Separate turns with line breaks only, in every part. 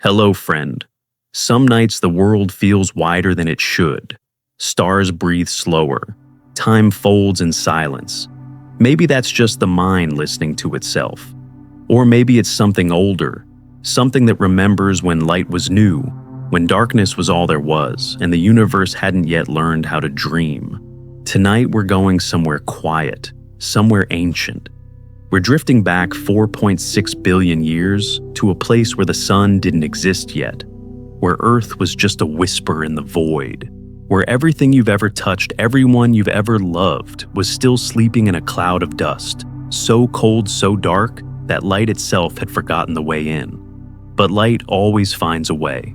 Hello, friend. Some nights the world feels wider than it should. Stars breathe slower. Time folds in silence. Maybe that's just the mind listening to itself. Or maybe it's something older, something that remembers when light was new, when darkness was all there was, and the universe hadn't yet learned how to dream. Tonight we're going somewhere quiet, somewhere ancient. We're drifting back 4.6 billion years to a place where the sun didn't exist yet, where Earth was just a whisper in the void, where everything you've ever touched, everyone you've ever loved, was still sleeping in a cloud of dust, so cold, so dark, that light itself had forgotten the way in. But light always finds a way.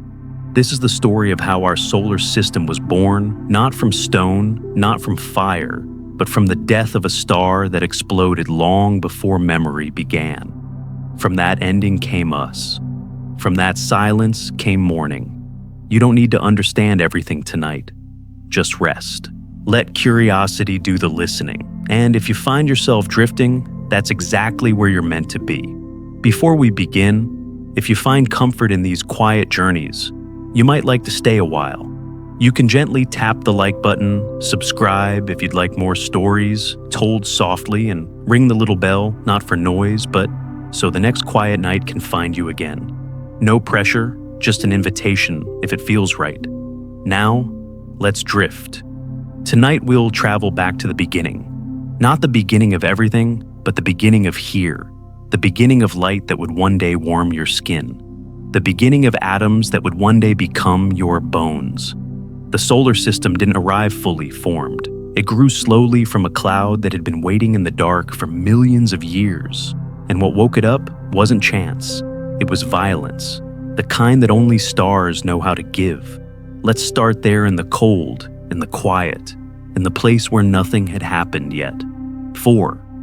This is the story of how our solar system was born, not from stone, not from fire, but from the death of a star that exploded long before memory began. From that ending came us. From that silence came morning. You don't need to understand everything tonight. Just rest. Let curiosity do the listening. And if you find yourself drifting, that's exactly where you're meant to be. Before we begin, if you find comfort in these quiet journeys, you might like to stay a while. You can gently tap the like button, subscribe if you'd like more stories told softly, and ring the little bell, not for noise, but so the next quiet night can find you again. No pressure, just an invitation if it feels right. Now, let's drift. Tonight we'll travel back to the beginning. Not the beginning of everything, but the beginning of here. The beginning of light that would one day warm your skin. The beginning of atoms that would one day become your bones. The solar system didn't arrive fully formed. It grew slowly from a cloud that had been waiting in the dark for millions of years. And what woke it up wasn't chance. It was violence, the kind that only stars know how to give. Let's start there in the cold, in the quiet, in the place where nothing had happened yet.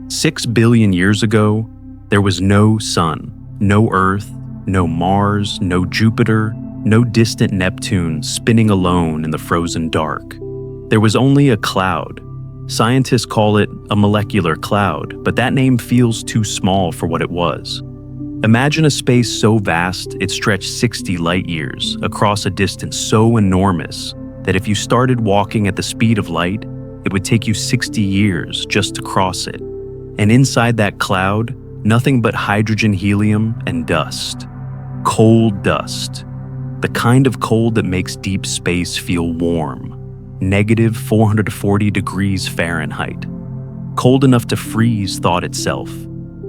6 billion years ago, there was no sun, no Earth, no Mars, no Jupiter, no distant Neptune spinning alone in the frozen dark. There was only a cloud. Scientists call it a molecular cloud, but that name feels too small for what it was. Imagine a space so vast it stretched 60 light years across a distance so enormous that if you started walking at the speed of light, it would take you 60 years just to cross it. And inside that cloud, nothing but hydrogen, helium, and dust. Cold dust. The kind of cold that makes deep space feel warm. Negative 440 degrees Fahrenheit. Cold enough to freeze thought itself.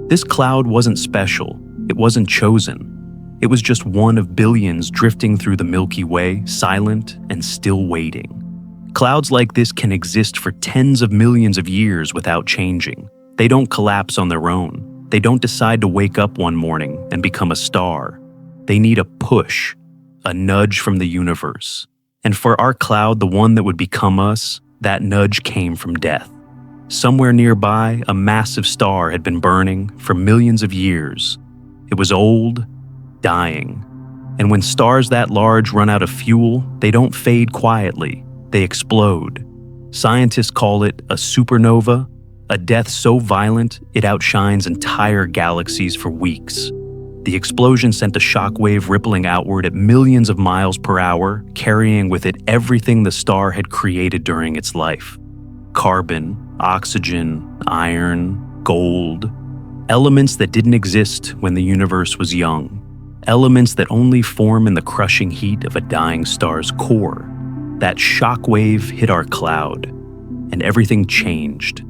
This cloud wasn't special. It wasn't chosen. It was just one of billions drifting through the Milky Way, silent and still waiting. Clouds like this can exist for tens of millions of years without changing. They don't collapse on their own. They don't decide to wake up one morning and become a star. They need a push, a nudge from the universe. And for our cloud, the one that would become us, that nudge came from death. Somewhere nearby, a massive star had been burning for millions of years. It was old, dying. And when stars that large run out of fuel, they don't fade quietly, they explode. Scientists call it a supernova, a death so violent it outshines entire galaxies for weeks. The explosion sent a shockwave rippling outward at millions of miles per hour, carrying with it everything the star had created during its life. Carbon, oxygen, iron, gold. Elements that didn't exist when the universe was young. Elements that only form in the crushing heat of a dying star's core. That shockwave hit our cloud, and everything changed.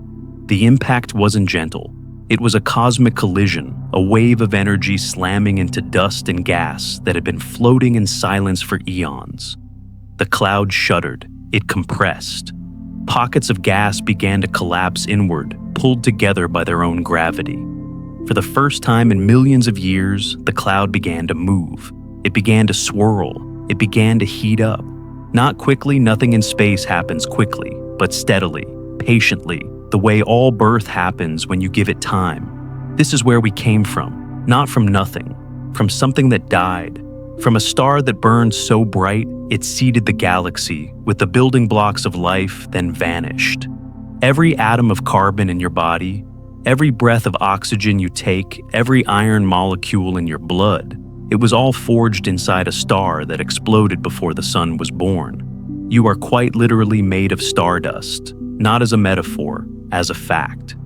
The impact wasn't gentle. It was a cosmic collision, a wave of energy slamming into dust and gas that had been floating in silence for eons. The cloud shuddered. It compressed. Pockets of gas began to collapse inward, pulled together by their own gravity. For the first time in millions of years, the cloud began to move. It began to swirl. It began to heat up. Not quickly, nothing in space happens quickly, but steadily, patiently, the way all birth happens when you give it time. This is where we came from, not from nothing, from something that died, from a star that burned so bright it seeded the galaxy with the building blocks of life, then vanished. Every atom of carbon in your body, every breath of oxygen you take, every iron molecule in your blood, It was all forged inside a star that exploded before the sun was born. You are quite literally made of stardust, not as a metaphor, as a fact.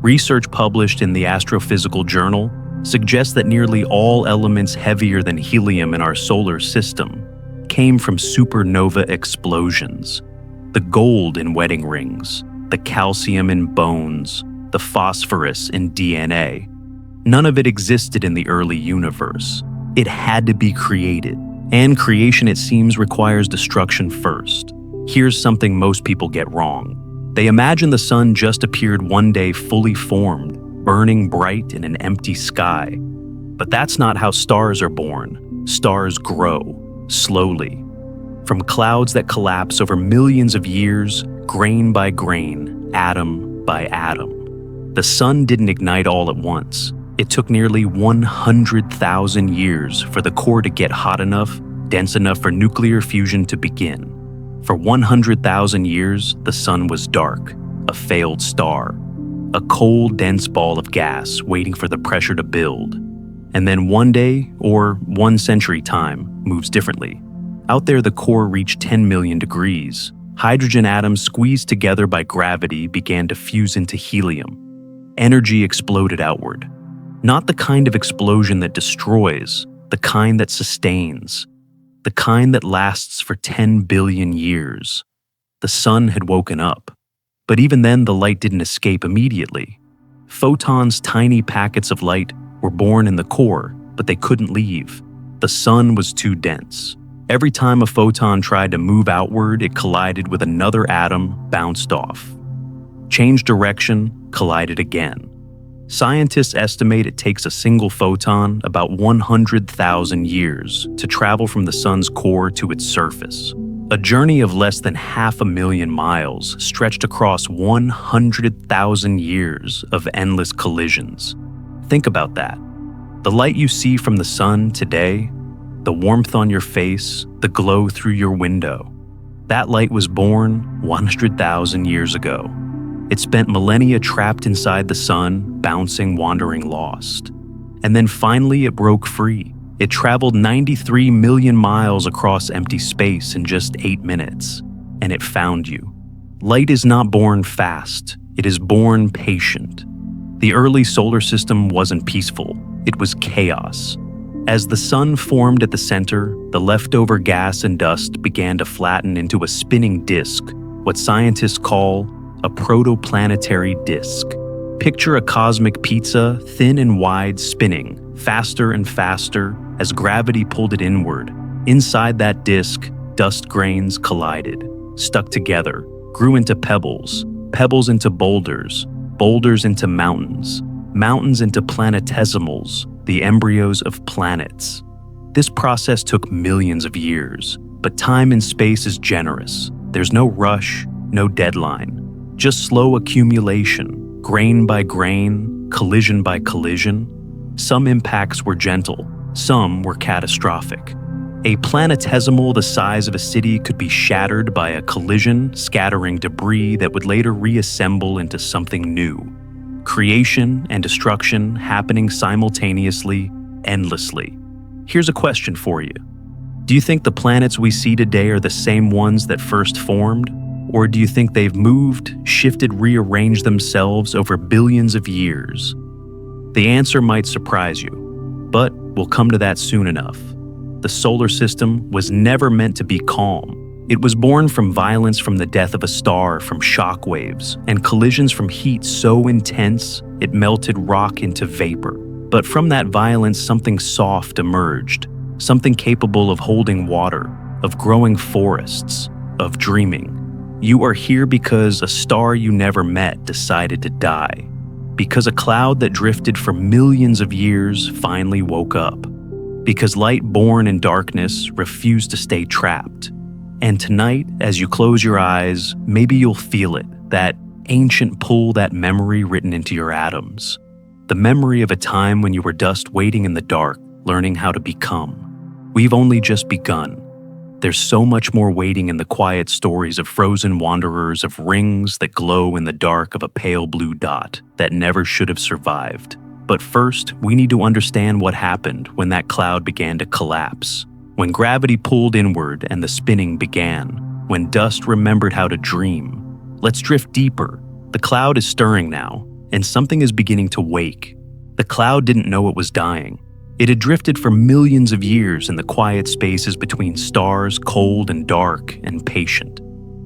Research published in the Astrophysical Journal suggests that nearly all elements heavier than helium in our solar system came from supernova explosions. The gold in wedding rings, the calcium in bones, the phosphorus in DNA. None of it existed in the early universe. It had to be created, and creation, it seems, requires destruction first. Here's something most people get wrong. They imagine the sun just appeared one day fully formed, burning bright in an empty sky. But that's not how stars are born. Stars grow, slowly. From clouds that collapse over millions of years, grain by grain, atom by atom. The sun didn't ignite all at once. It took nearly 100,000 years for the core to get hot enough, dense enough for nuclear fusion to begin. For 100,000 years, the sun was dark, a failed star, a cold, dense ball of gas waiting for the pressure to build. And then one day, or 1 century time, moves differently. Out there, the core reached 10 million degrees. Hydrogen atoms squeezed together by gravity began to fuse into helium. Energy exploded outward. Not the kind of explosion that destroys, the kind that sustains, the kind that lasts for 10 billion years. The sun had woken up. But even then, the light didn't escape immediately. Photons, tiny packets of light, were born in the core, but they couldn't leave. The sun was too dense. Every time a photon tried to move outward, it collided with another atom, bounced off. Changed direction, collided again. Scientists estimate it takes a single photon about 100,000 years to travel from the sun's core to its surface. A journey of less than 500,000 miles stretched across 100,000 years of endless collisions. Think about that. The light you see from the sun today, the warmth on your face, the glow through your window, that light was born 100,000 years ago. It spent millennia trapped inside the sun, bouncing, wandering, lost. And then finally it broke free. It traveled 93 million miles across empty space in just 8 minutes, and it found you. Light is not born fast, it is born patient. The early solar system wasn't peaceful, it was chaos. As the sun formed at the center, the leftover gas and dust began to flatten into a spinning disk, what scientists call a protoplanetary disk. Picture a cosmic pizza, thin and wide, spinning, faster and faster, as gravity pulled it inward. Inside that disk, dust grains collided, stuck together, grew into pebbles, pebbles into boulders, boulders into mountains, mountains into planetesimals, the embryos of planets. This process took millions of years, but time and space is generous. There's no rush, no deadline, just slow accumulation, grain by grain, collision by collision. Some impacts were gentle, some were catastrophic. A planetesimal the size of a city could be shattered by a collision, scattering debris that would later reassemble into something new. Creation and destruction happening simultaneously, endlessly. Here's a question for you. Do you think the planets we see today are the same ones that first formed? Or do you think they've moved, shifted, rearranged themselves over billions of years? The answer might surprise you, but we'll come to that soon enough. The solar system was never meant to be calm. It was born from violence from the death of a star, from shock waves, and collisions from heat so intense it melted rock into vapor. But from that violence, something soft emerged, something capable of holding water, of growing forests, of dreaming. You are here because a star you never met decided to die. Because a cloud that drifted for millions of years finally woke up. Because light born in darkness refused to stay trapped. And tonight, as you close your eyes, maybe you'll feel it, that ancient pull, that memory written into your atoms. The memory of a time when you were dust waiting in the dark, learning how to become. We've only just begun. There's so much more waiting in the quiet stories of frozen wanderers, of rings that glow in the dark, of a pale blue dot that never should have survived. But first, we need to understand what happened when that cloud began to collapse. When gravity pulled inward and the spinning began. When dust remembered how to dream. Let's drift deeper. The cloud is stirring now, and something is beginning to wake. The cloud didn't know it was dying. It had drifted for millions of years in the quiet spaces between stars, cold and dark and patient.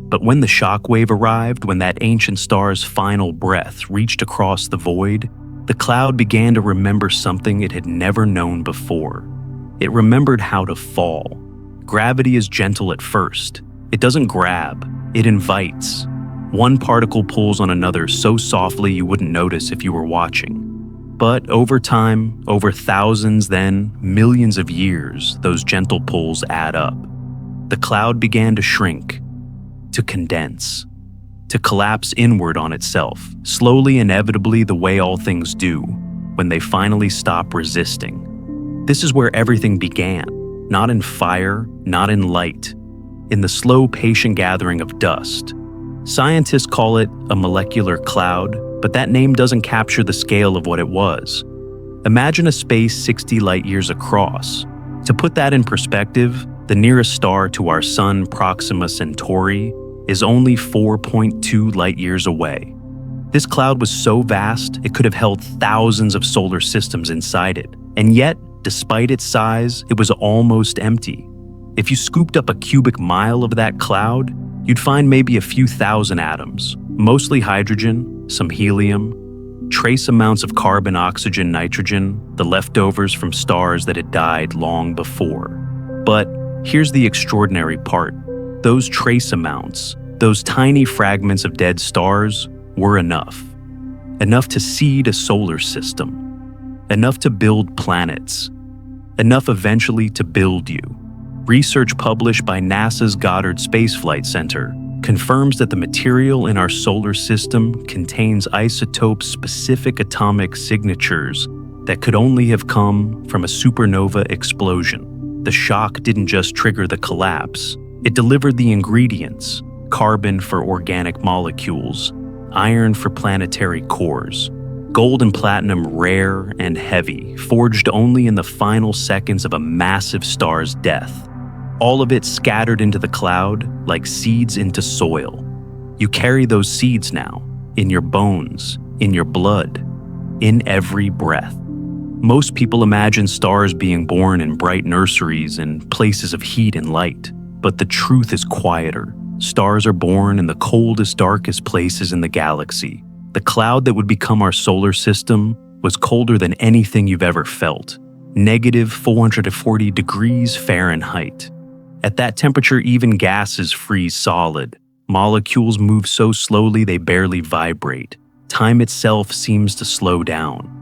But when the shockwave arrived, when that ancient star's final breath reached across the void, the cloud began to remember something it had never known before. It remembered how to fall. Gravity is gentle at first. It doesn't grab, it invites. One particle pulls on another so softly you wouldn't notice if you were watching. But over time, over thousands, then millions of years, those gentle pulls add up. The cloud began to shrink, to condense, to collapse inward on itself, slowly, inevitably, the way all things do, when they finally stop resisting. This is where everything began, not in fire, not in light, in the slow, patient gathering of dust. Scientists call it a molecular cloud, but that name doesn't capture the scale of what it was. Imagine a space 60 light-years across. To put that in perspective, the nearest star to our sun, Proxima Centauri, is only 4.2 light-years away. This cloud was so vast, it could have held thousands of solar systems inside it. And yet, despite its size, it was almost empty. If you scooped up a cubic mile of that cloud, you'd find maybe a few thousand atoms, mostly hydrogen, some helium, trace amounts of carbon, oxygen, nitrogen, the leftovers from stars that had died long before. But here's the extraordinary part. Those trace amounts, those tiny fragments of dead stars, were enough. Enough to seed a solar system. Enough to build planets. Enough eventually to build you. Research published by NASA's Goddard Space Flight Center confirms that the material in our solar system contains isotope-specific atomic signatures that could only have come from a supernova explosion. The shock didn't just trigger the collapse, it delivered the ingredients: carbon for organic molecules, iron for planetary cores, gold and platinum rare and heavy, forged only in the final seconds of a massive star's death. All of it scattered into the cloud like seeds into soil. You carry those seeds now, in your bones, in your blood, in every breath. Most people imagine stars being born in bright nurseries and places of heat and light, but the truth is quieter. Stars are born in the coldest, darkest places in the galaxy. The cloud that would become our solar system was colder than anything you've ever felt. Negative 440 degrees Fahrenheit. At that temperature, even gases freeze solid. Molecules move so slowly they barely vibrate. Time itself seems to slow down.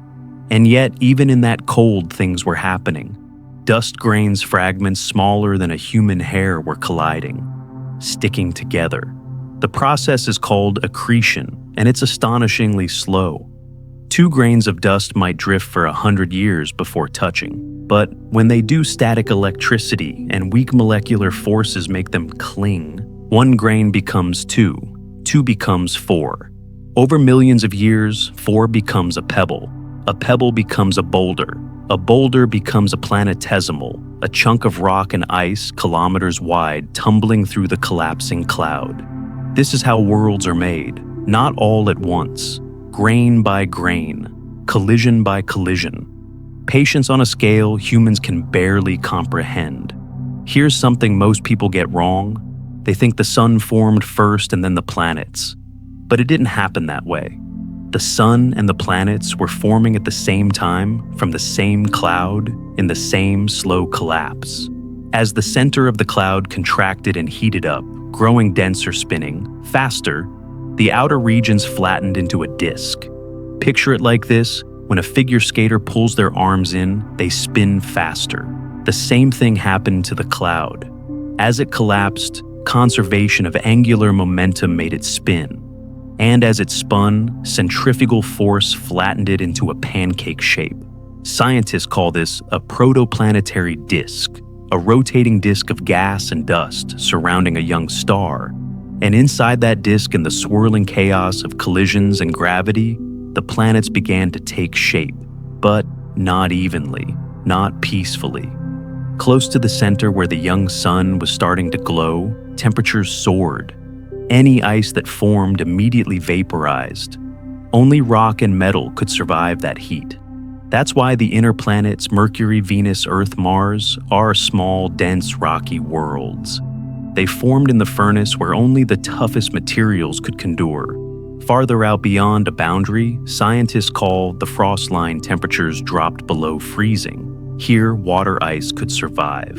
And yet, even in that cold, things were happening. Dust grains, fragments smaller than a human hair, were colliding, sticking together. The process is called accretion, and it's astonishingly slow. 2 grains of dust might drift for 100 years before touching. But when they do, static electricity and weak molecular forces make them cling. 1 grain becomes 2, 2 becomes 4. Over millions of years, 4 becomes a pebble becomes a boulder becomes a planetesimal, a chunk of rock and ice kilometers wide tumbling through the collapsing cloud. This is how worlds are made, not all at once, grain by grain, collision by collision. Patience on a scale humans can barely comprehend. Here's something most people get wrong. They think the sun formed first and then the planets. But it didn't happen that way. The sun and the planets were forming at the same time from the same cloud in the same slow collapse. As the center of the cloud contracted and heated up, growing denser, spinning faster, the outer regions flattened into a disk. Picture it like this: when a figure skater pulls their arms in, they spin faster. The same thing happened to the cloud. As it collapsed, conservation of angular momentum made it spin. And as it spun, centrifugal force flattened it into a pancake shape. Scientists call this a protoplanetary disk, a rotating disk of gas and dust surrounding a young star. And inside that disk, in the swirling chaos of collisions and gravity, the planets began to take shape. But not evenly, not peacefully. Close to the center where the young sun was starting to glow, temperatures soared. Any ice that formed immediately vaporized. Only rock and metal could survive that heat. That's why the inner planets Mercury, Venus, Earth, Mars are small, dense, rocky worlds. They formed in the furnace where only the toughest materials could endure. Farther out beyond a boundary, scientists call the frost line, temperatures dropped below freezing. Here, water ice could survive.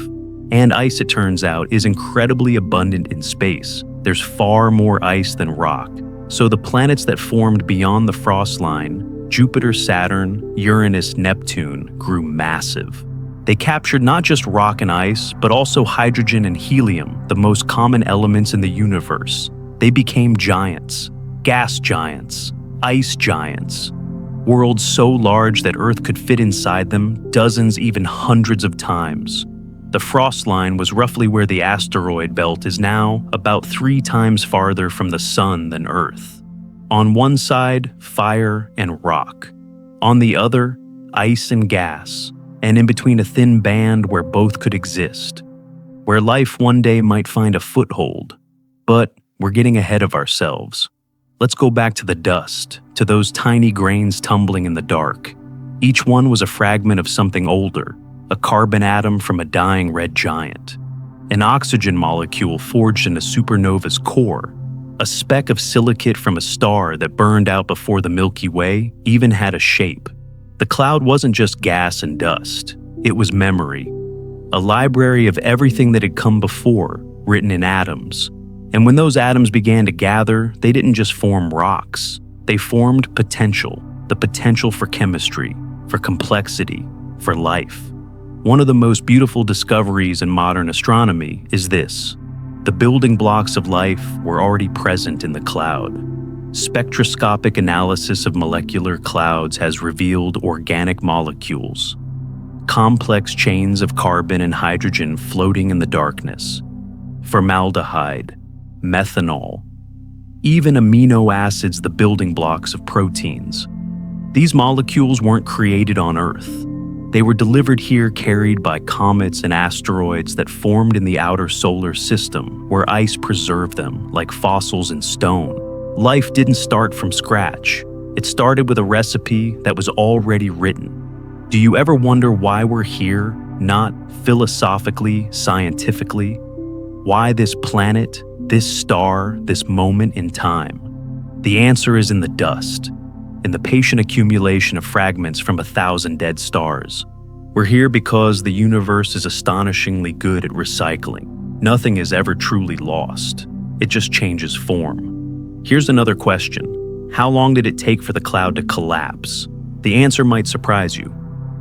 And ice, it turns out, is incredibly abundant in space. There's far more ice than rock. So the planets that formed beyond the frost line, Jupiter, Saturn, Uranus, Neptune, grew massive. They captured not just rock and ice, but also hydrogen and helium, the most common elements in the universe. They became giants, gas giants, ice giants. Worlds so large that Earth could fit inside them dozens, even hundreds of times. The frost line was roughly where the asteroid belt is now, about 3 times farther from the sun than Earth. On one side, fire and rock. On the other, ice and gas. And in between a thin band where both could exist. Where life one day might find a foothold. But we're getting ahead of ourselves. Let's go back to the dust, to those tiny grains tumbling in the dark. Each one was a fragment of something older, a carbon atom from a dying red giant, an oxygen molecule forged in a supernova's core, a speck of silicate from a star that burned out before the Milky Way even had a shape. The cloud wasn't just gas and dust, it was memory, a library of everything that had come before, written in atoms. And when those atoms began to gather, they didn't just form rocks. They formed potential, the potential for chemistry, for complexity, for life. One of the most beautiful discoveries in modern astronomy is this. The building blocks of life were already present in the cloud. Spectroscopic analysis of molecular clouds has revealed organic molecules, complex chains of carbon and hydrogen floating in the darkness, formaldehyde, methanol, even amino acids, the building blocks of proteins. These molecules weren't created on Earth. They were delivered here, carried by comets and asteroids that formed in the outer solar system, where ice preserved them like fossils in stone. Life didn't start from scratch. It started with a recipe that was already written. Do you ever wonder why we're here, not philosophically, scientifically? Why this planet, this star, this moment in time? The answer is in the dust, in the patient accumulation of fragments from 1,000 dead stars. We're here because the universe is astonishingly good at recycling. Nothing is ever truly lost. It just changes form. Here's another question. How long did it take for the cloud to collapse? The answer might surprise you.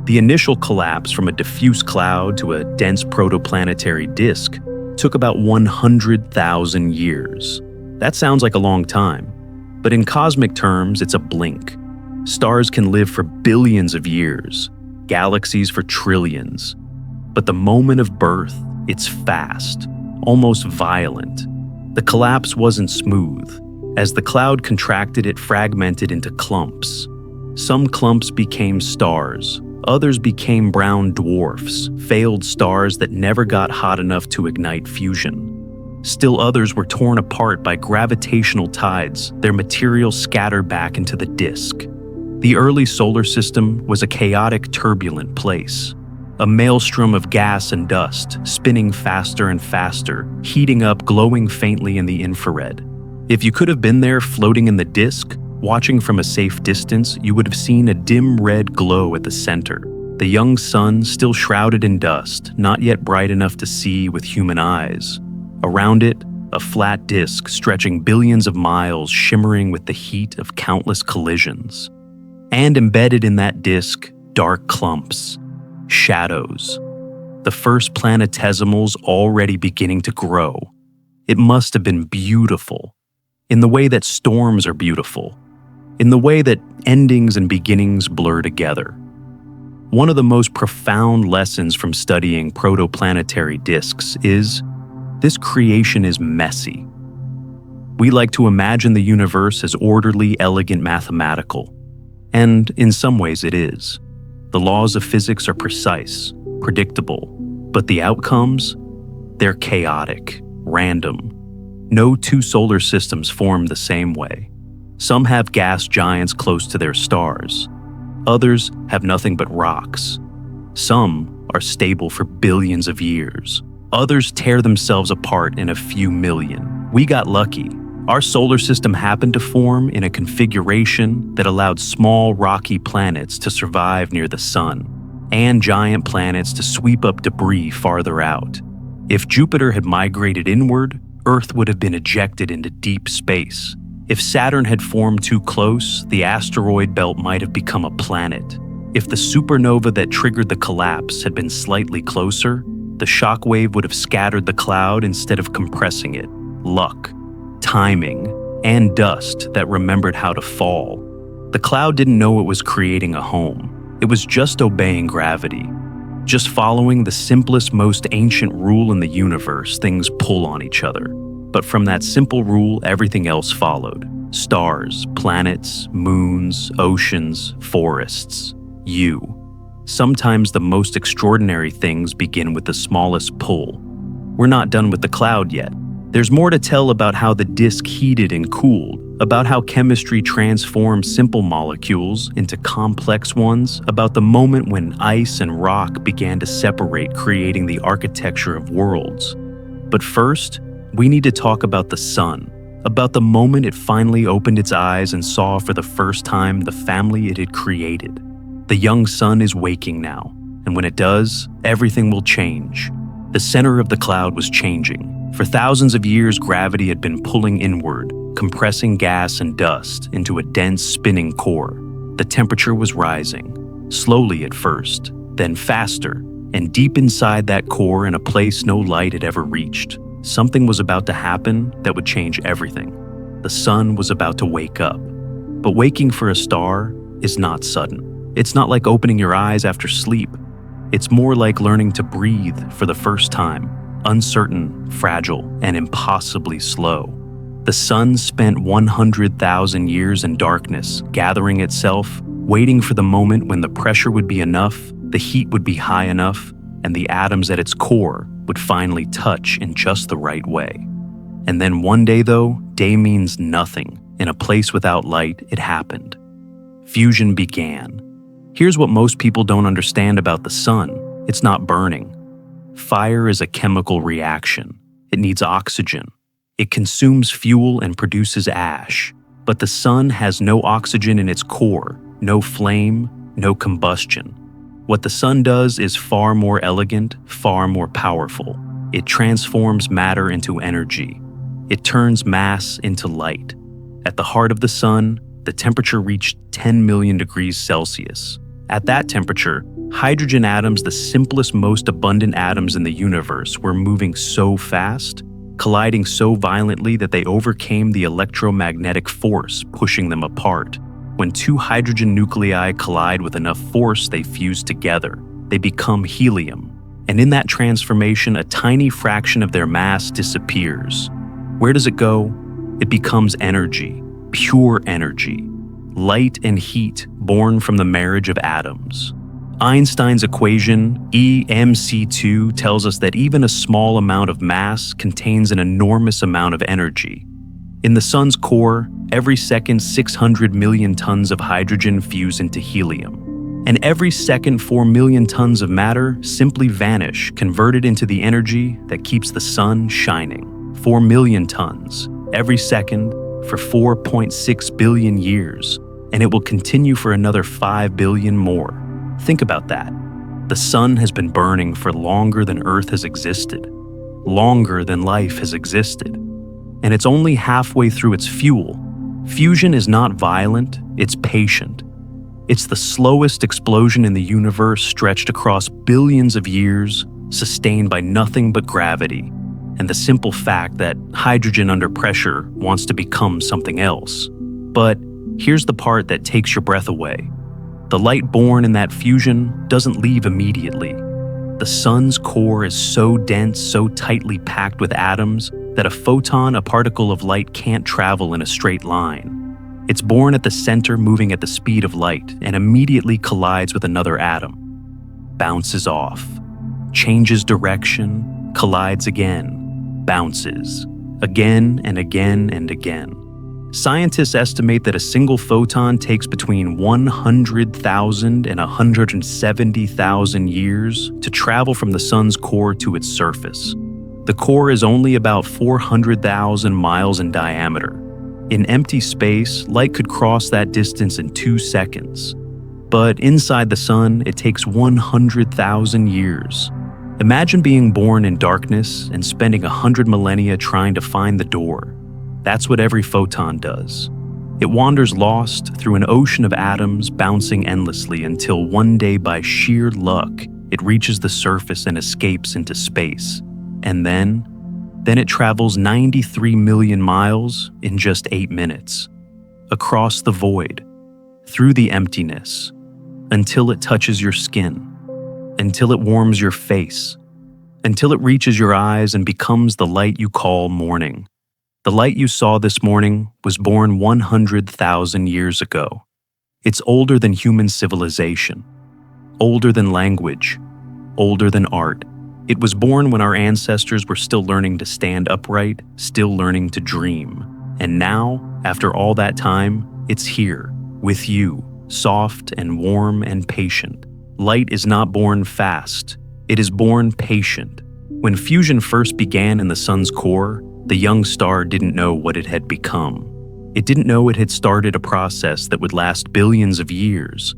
The initial collapse from a diffuse cloud to a dense protoplanetary disk took about 100,000 years. That sounds like a long time, but in cosmic terms, it's a blink. Stars can live for billions of years, galaxies for trillions. But the moment of birth, it's fast, almost violent. The collapse wasn't smooth. As the cloud contracted, it fragmented into clumps. Some clumps became stars. Others became brown dwarfs, failed stars that never got hot enough to ignite fusion. Still others were torn apart by gravitational tides, their material scattered back into the disk. The early solar system was a chaotic, turbulent place. A maelstrom of gas and dust, spinning faster and faster, heating up, glowing faintly in the infrared. If you could have been there floating in the disk, watching from a safe distance, you would have seen a dim red glow at the center. The young sun still shrouded in dust, not yet bright enough to see with human eyes. Around it, a flat disk stretching billions of miles, shimmering with the heat of countless collisions. And embedded in that disk, dark clumps, shadows. The first planetesimals already beginning to grow. It must have been beautiful, in the way that storms are beautiful, in the way that endings and beginnings blur together. One of the most profound lessons from studying protoplanetary disks is this creation is messy. We like to imagine the universe as orderly, elegant, mathematical, and in some ways it is. The laws of physics are precise, predictable, but the outcomes? They're chaotic, random. No two solar systems form the same way. Some have gas giants close to their stars. Others have nothing but rocks. Some are stable for billions of years. Others tear themselves apart in a few million. We got lucky. Our solar system happened to form in a configuration that allowed small rocky planets to survive near the sun, and giant planets to sweep up debris farther out. If Jupiter had migrated inward, Earth would have been ejected into deep space. If Saturn had formed too close, the asteroid belt might have become a planet. If the supernova that triggered the collapse had been slightly closer, the shockwave would have scattered the cloud instead of compressing it. Luck, timing, and dust that remembered how to fall. The cloud didn't know it was creating a home. It was just obeying gravity. Just following the simplest, most ancient rule in the universe, things pull on each other. But from that simple rule, everything else followed. Stars, planets, moons, oceans, forests. You. Sometimes the most extraordinary things begin with the smallest pull. We're not done with the cloud yet. There's more to tell about how the disk heated and cooled, about how chemistry transformed simple molecules into complex ones, about the moment when ice and rock began to separate, creating the architecture of worlds. But first, we need to talk about the sun, about the moment it finally opened its eyes and saw for the first time the family it had created. The young sun is waking now, and when it does, everything will change. The center of the cloud was changing. For thousands of years, gravity had been pulling inward, compressing gas and dust into a dense, spinning core. The temperature was rising, slowly at first, then faster, and deep inside that core, in a place no light had ever reached, something was about to happen that would change everything. The sun was about to wake up. But waking for a star is not sudden. It's not like opening your eyes after sleep. It's more like learning to breathe for the first time, uncertain, fragile, and impossibly slow. The sun spent 100,000 years in darkness, gathering itself, waiting for the moment when the pressure would be enough, the heat would be high enough, and the atoms at its core would finally touch in just the right way. And then one day, though, day means nothing. In a place without light, it happened. Fusion began. Here's what most people don't understand about the sun. It's not burning. Fire is a chemical reaction. It needs oxygen. It consumes fuel and produces ash. But the sun has no oxygen in its core, no flame, no combustion. What the sun does is far more elegant, far more powerful. It transforms matter into energy. It turns mass into light. At the heart of the sun, the temperature reached 10 million degrees Celsius. At that temperature, hydrogen atoms, the simplest, most abundant atoms in the universe, were moving so fast, colliding so violently that they overcame the electromagnetic force pushing them apart. When two hydrogen nuclei collide with enough force, they fuse together. They become helium. And in that transformation, a tiny fraction of their mass disappears. Where does it go? It becomes energy, pure energy, light and heat born from the marriage of atoms. Einstein's equation, E=mc2, tells us that even a small amount of mass contains an enormous amount of energy. In the sun's core, every second 600 million tons of hydrogen fuse into helium. And every second 4 million tons of matter simply vanish, converted into the energy that keeps the sun shining. 4 million tons, every second, for 4.6 billion years. And it will continue for another 5 billion more. Think about that. The sun has been burning for longer than Earth has existed, longer than life has existed. And it's only halfway through its fuel. Fusion is not violent, it's patient. It's the slowest explosion in the universe, stretched across billions of years, sustained by nothing but gravity, and the simple fact that hydrogen under pressure wants to become something else. But here's the part that takes your breath away. The light born in that fusion doesn't leave immediately. The sun's core is so dense, so tightly packed with atoms, that a photon, a particle of light, can't travel in a straight line. It's born at the center, moving at the speed of light, and immediately collides with another atom. Bounces off, changes direction, collides again, bounces, again and again and again. Scientists estimate that a single photon takes between 100,000 and 170,000 years to travel from the sun's core to its surface. The core is only about 400,000 miles in diameter. In empty space, light could cross that distance in 2 seconds. But inside the sun, it takes 100,000 years. Imagine being born in darkness and spending 100 millennia trying to find the door. That's what every photon does. It wanders lost through an ocean of atoms, bouncing endlessly until one day, by sheer luck, it reaches the surface and escapes into space. And then it travels 93 million miles in just 8 minutes, across the void, through the emptiness, until it touches your skin, until it warms your face, until it reaches your eyes and becomes the light you call morning. The light you saw this morning was born 100,000 years ago. It's older than human civilization, older than language, older than art. It was born when our ancestors were still learning to stand upright, still learning to dream. And now, after all that time, it's here, with you, soft and warm and patient. Light is not born fast. It is born patient. When fusion first began in the sun's core, the young star didn't know what it had become. It didn't know it had started a process that would last billions of years.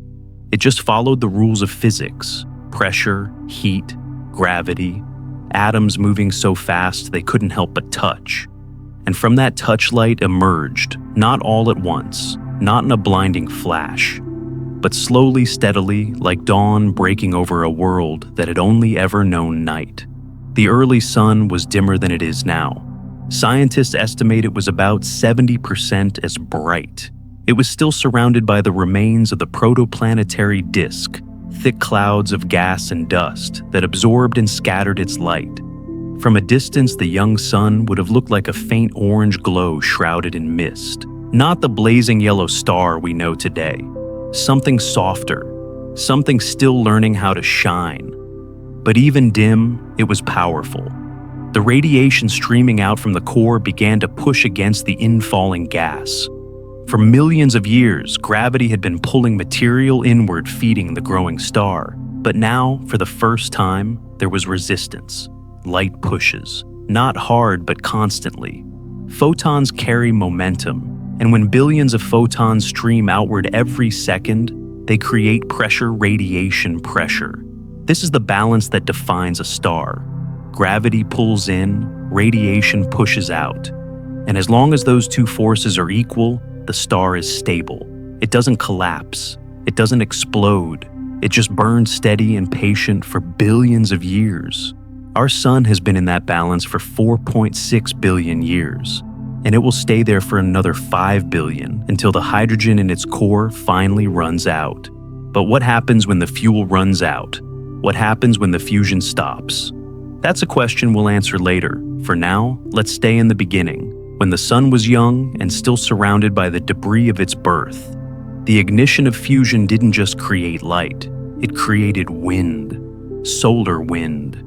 It just followed the rules of physics: pressure, heat, gravity, atoms moving so fast they couldn't help but touch. And from that touch, light emerged, not all at once, not in a blinding flash, but slowly, steadily, like dawn breaking over a world that had only ever known night. The early sun was dimmer than it is now. Scientists estimate it was about 70% as bright. It was still surrounded by the remains of the protoplanetary disk, thick clouds of gas and dust that absorbed and scattered its light. From a distance, the young sun would have looked like a faint orange glow shrouded in mist. Not the blazing yellow star we know today. Something softer, something still learning how to shine. But even dim, it was powerful. The radiation streaming out from the core began to push against the infalling gas. For millions of years, gravity had been pulling material inward, feeding the growing star. But now, for the first time, there was resistance. Light pushes, not hard but constantly. Photons carry momentum, and when billions of photons stream outward every second, they create pressure, radiation pressure. This is the balance that defines a star. Gravity pulls in, radiation pushes out. And as long as those two forces are equal, the star is stable. It doesn't collapse. It doesn't explode. It just burns steady and patient for billions of years. Our sun has been in that balance for 4.6 billion years, and it will stay there for another 5 billion until the hydrogen in its core finally runs out. But what happens when the fuel runs out? What happens when the fusion stops? That's a question we'll answer later. For now, let's stay in the beginning, when the sun was young and still surrounded by the debris of its birth. The ignition of fusion didn't just create light, it created wind, solar wind.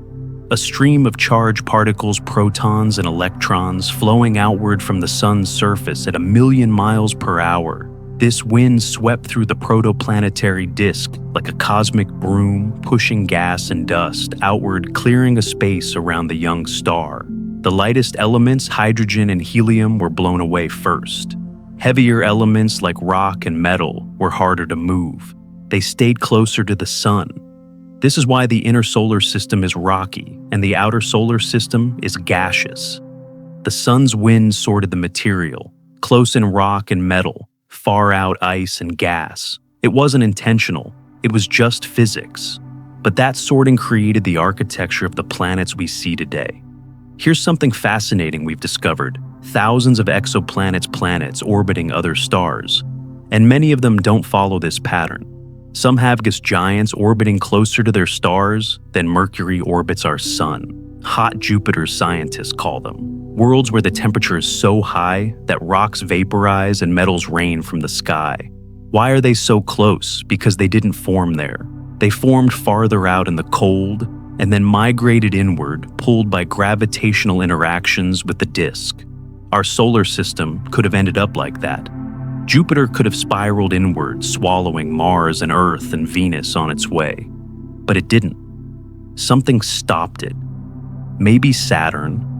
A stream of charged particles, protons and electrons flowing outward from the sun's surface at 1,000,000 miles per hour. This wind swept through the protoplanetary disk like a cosmic broom, pushing gas and dust outward, clearing a space around the young star. The lightest elements, hydrogen and helium, were blown away first. Heavier elements like rock and metal were harder to move. They stayed closer to the sun. This is why the inner solar system is rocky and the outer solar system is gaseous. The sun's wind sorted the material, close in rock and metal, far out ice and gas. It wasn't intentional, it was just physics. But that sorting created the architecture of the planets we see today. Here's something fascinating we've discovered: thousands of exoplanets, planets orbiting other stars. And many of them don't follow this pattern. Some have gas giants orbiting closer to their stars than Mercury orbits our sun. Hot Jupiter, scientists call them. Worlds where the temperature is so high that rocks vaporize and metals rain from the sky. Why are they so close? Because they didn't form there. They formed farther out in the cold and then migrated inward, pulled by gravitational interactions with the disk. Our solar system could have ended up like that. Jupiter could have spiraled inward, swallowing Mars and Earth and Venus on its way. But it didn't. Something stopped it. Maybe Saturn,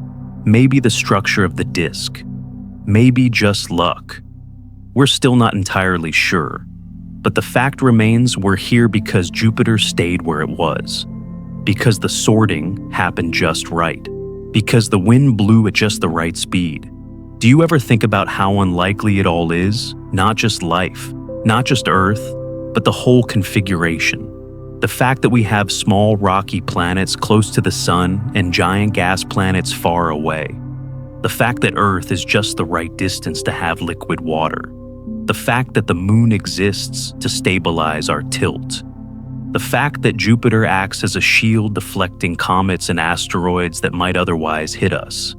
maybe the structure of the disk, maybe just luck. We're still not entirely sure, but the fact remains we're here because Jupiter stayed where it was, because the sorting happened just right, because the wind blew at just the right speed. Do you ever think about how unlikely it all is? Not just life, not just Earth, but the whole configuration. The fact that we have small rocky planets close to the sun and giant gas planets far away. The fact that Earth is just the right distance to have liquid water. The fact that the moon exists to stabilize our tilt. The fact that Jupiter acts as a shield deflecting comets and asteroids that might otherwise hit us.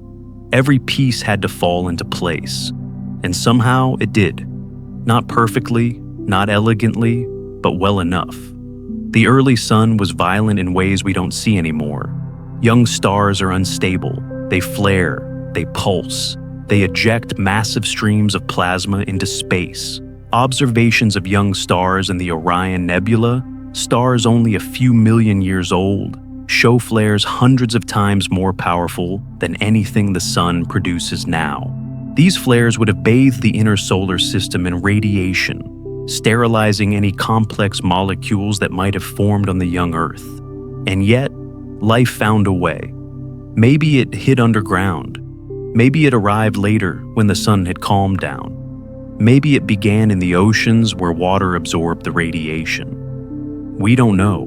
Every piece had to fall into place, and somehow it did. Not perfectly, not elegantly, but well enough. The early sun was violent in ways we don't see anymore. Young stars are unstable. They flare, they pulse, they eject massive streams of plasma into space. Observations of young stars in the Orion Nebula, stars only a few million years old, show flares hundreds of times more powerful than anything the sun produces now. These flares would have bathed the inner solar system in radiation, sterilizing any complex molecules that might have formed on the young Earth. And yet, life found a way. Maybe it hid underground. Maybe it arrived later when the sun had calmed down. Maybe it began in the oceans where water absorbed the radiation. We don't know.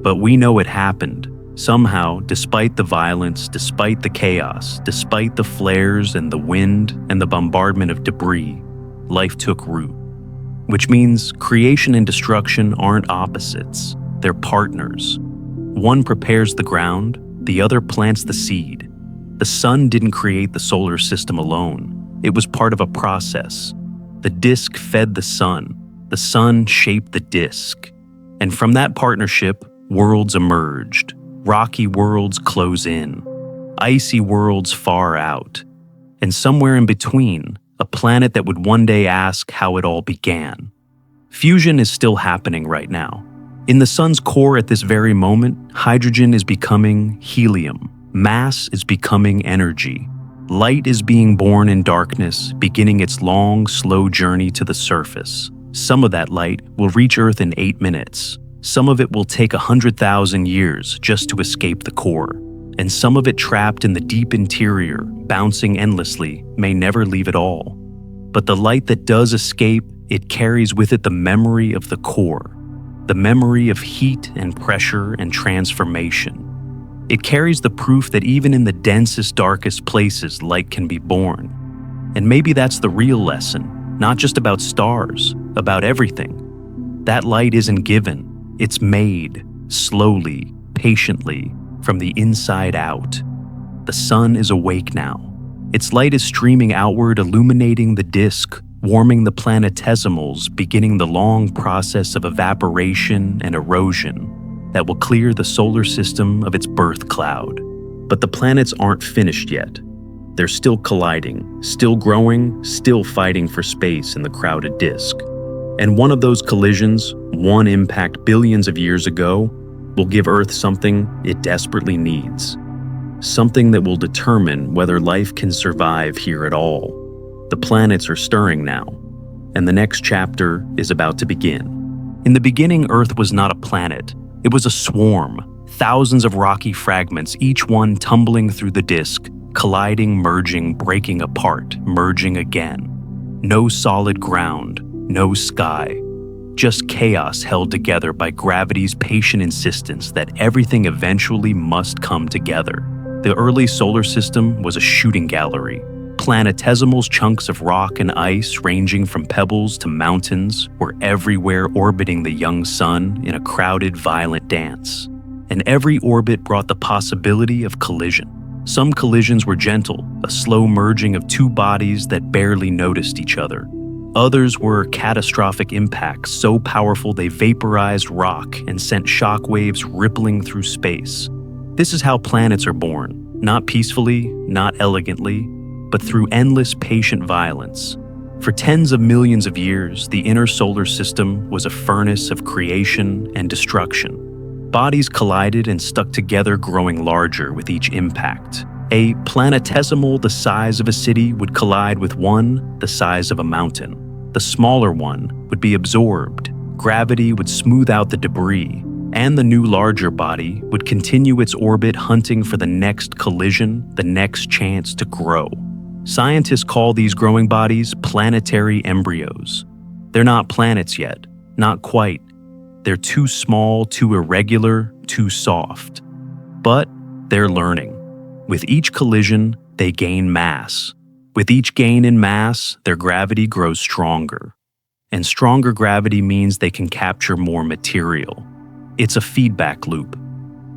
But we know it happened. Somehow, despite the violence, despite the chaos, despite the flares and the wind and the bombardment of debris, life took root. Which means creation and destruction aren't opposites, they're partners. One prepares the ground, the other plants the seed. The sun didn't create the solar system alone. It was part of a process. The disk fed the sun shaped the disk. And from that partnership, worlds emerged. Rocky worlds close in, icy worlds far out, and somewhere in between, a planet that would one day ask how it all began. Fusion is still happening right now. In the sun's core at this very moment, hydrogen is becoming helium. Mass is becoming energy. Light is being born in darkness, beginning its long, slow journey to the surface. Some of that light will reach Earth in 8 minutes. Some of it will take 100,000 years just to escape the core. And some of it trapped in the deep interior, bouncing endlessly, may never leave at all. But the light that does escape, it carries with it the memory of the core, the memory of heat and pressure and transformation. It carries the proof that even in the densest, darkest places, light can be born. And maybe that's the real lesson, not just about stars, about everything. That light isn't given, it's made, slowly, patiently, from the inside out. The sun is awake now. Its light is streaming outward, illuminating the disk, warming the planetesimals, beginning the long process of evaporation and erosion that will clear the solar system of its birth cloud. But the planets aren't finished yet. They're still colliding, still growing, still fighting for space in the crowded disk. And one of those collisions, one impact billions of years ago, will give Earth something it desperately needs. Something that will determine whether life can survive here at all. The planets are stirring now, and the next chapter is about to begin. In the beginning, Earth was not a planet. It was a swarm, thousands of rocky fragments, each one tumbling through the disk, colliding, merging, breaking apart, merging again. No solid ground, no sky, just chaos held together by gravity's patient insistence that everything eventually must come together. The early solar system was a shooting gallery. Planetesimal chunks of rock and ice ranging from pebbles to mountains were everywhere orbiting the young sun in a crowded, violent dance. And every orbit brought the possibility of collision. Some collisions were gentle, a slow merging of two bodies that barely noticed each other. Others were catastrophic impacts so powerful they vaporized rock and sent shockwaves rippling through space. This is how planets are born, not peacefully, not elegantly, but through endless patient violence. For tens of millions of years, the inner solar system was a furnace of creation and destruction. Bodies collided and stuck together, growing larger with each impact. A planetesimal the size of a city would collide with one the size of a mountain. The smaller one would be absorbed. Gravity would smooth out the debris, and the new larger body would continue its orbit, hunting for the next collision, the next chance to grow. Scientists call these growing bodies planetary embryos. They're not planets yet, not quite. They're too small, too irregular, too soft. But they're learning. With each collision, they gain mass. With each gain in mass, their gravity grows stronger. And stronger gravity means they can capture more material. It's a feedback loop.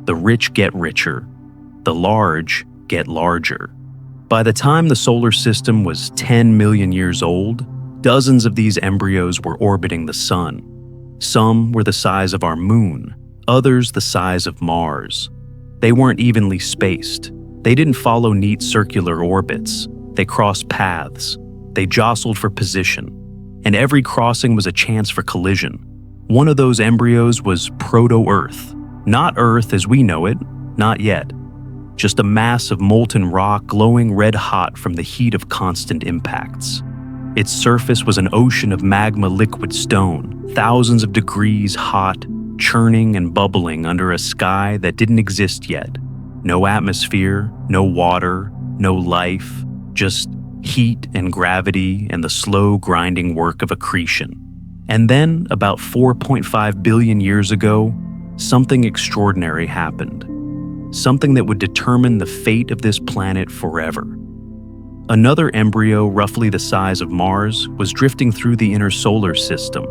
The rich get richer. The large get larger. By the time the solar system was 10 million years old, dozens of these embryos were orbiting the sun. Some were the size of our moon, others the size of Mars. They weren't evenly spaced. They didn't follow neat circular orbits. They crossed paths. They jostled for position. And every crossing was a chance for collision. One of those embryos was proto-Earth. Not Earth as we know it, not yet. Just a mass of molten rock glowing red-hot from the heat of constant impacts. Its surface was an ocean of magma liquid stone, thousands of degrees hot, churning and bubbling under a sky that didn't exist yet. No atmosphere, no water, no life, just heat and gravity and the slow grinding work of accretion. And then, about 4.5 billion years ago, something extraordinary happened. Something that would determine the fate of this planet forever. Another embryo, roughly the size of Mars, was drifting through the inner solar system.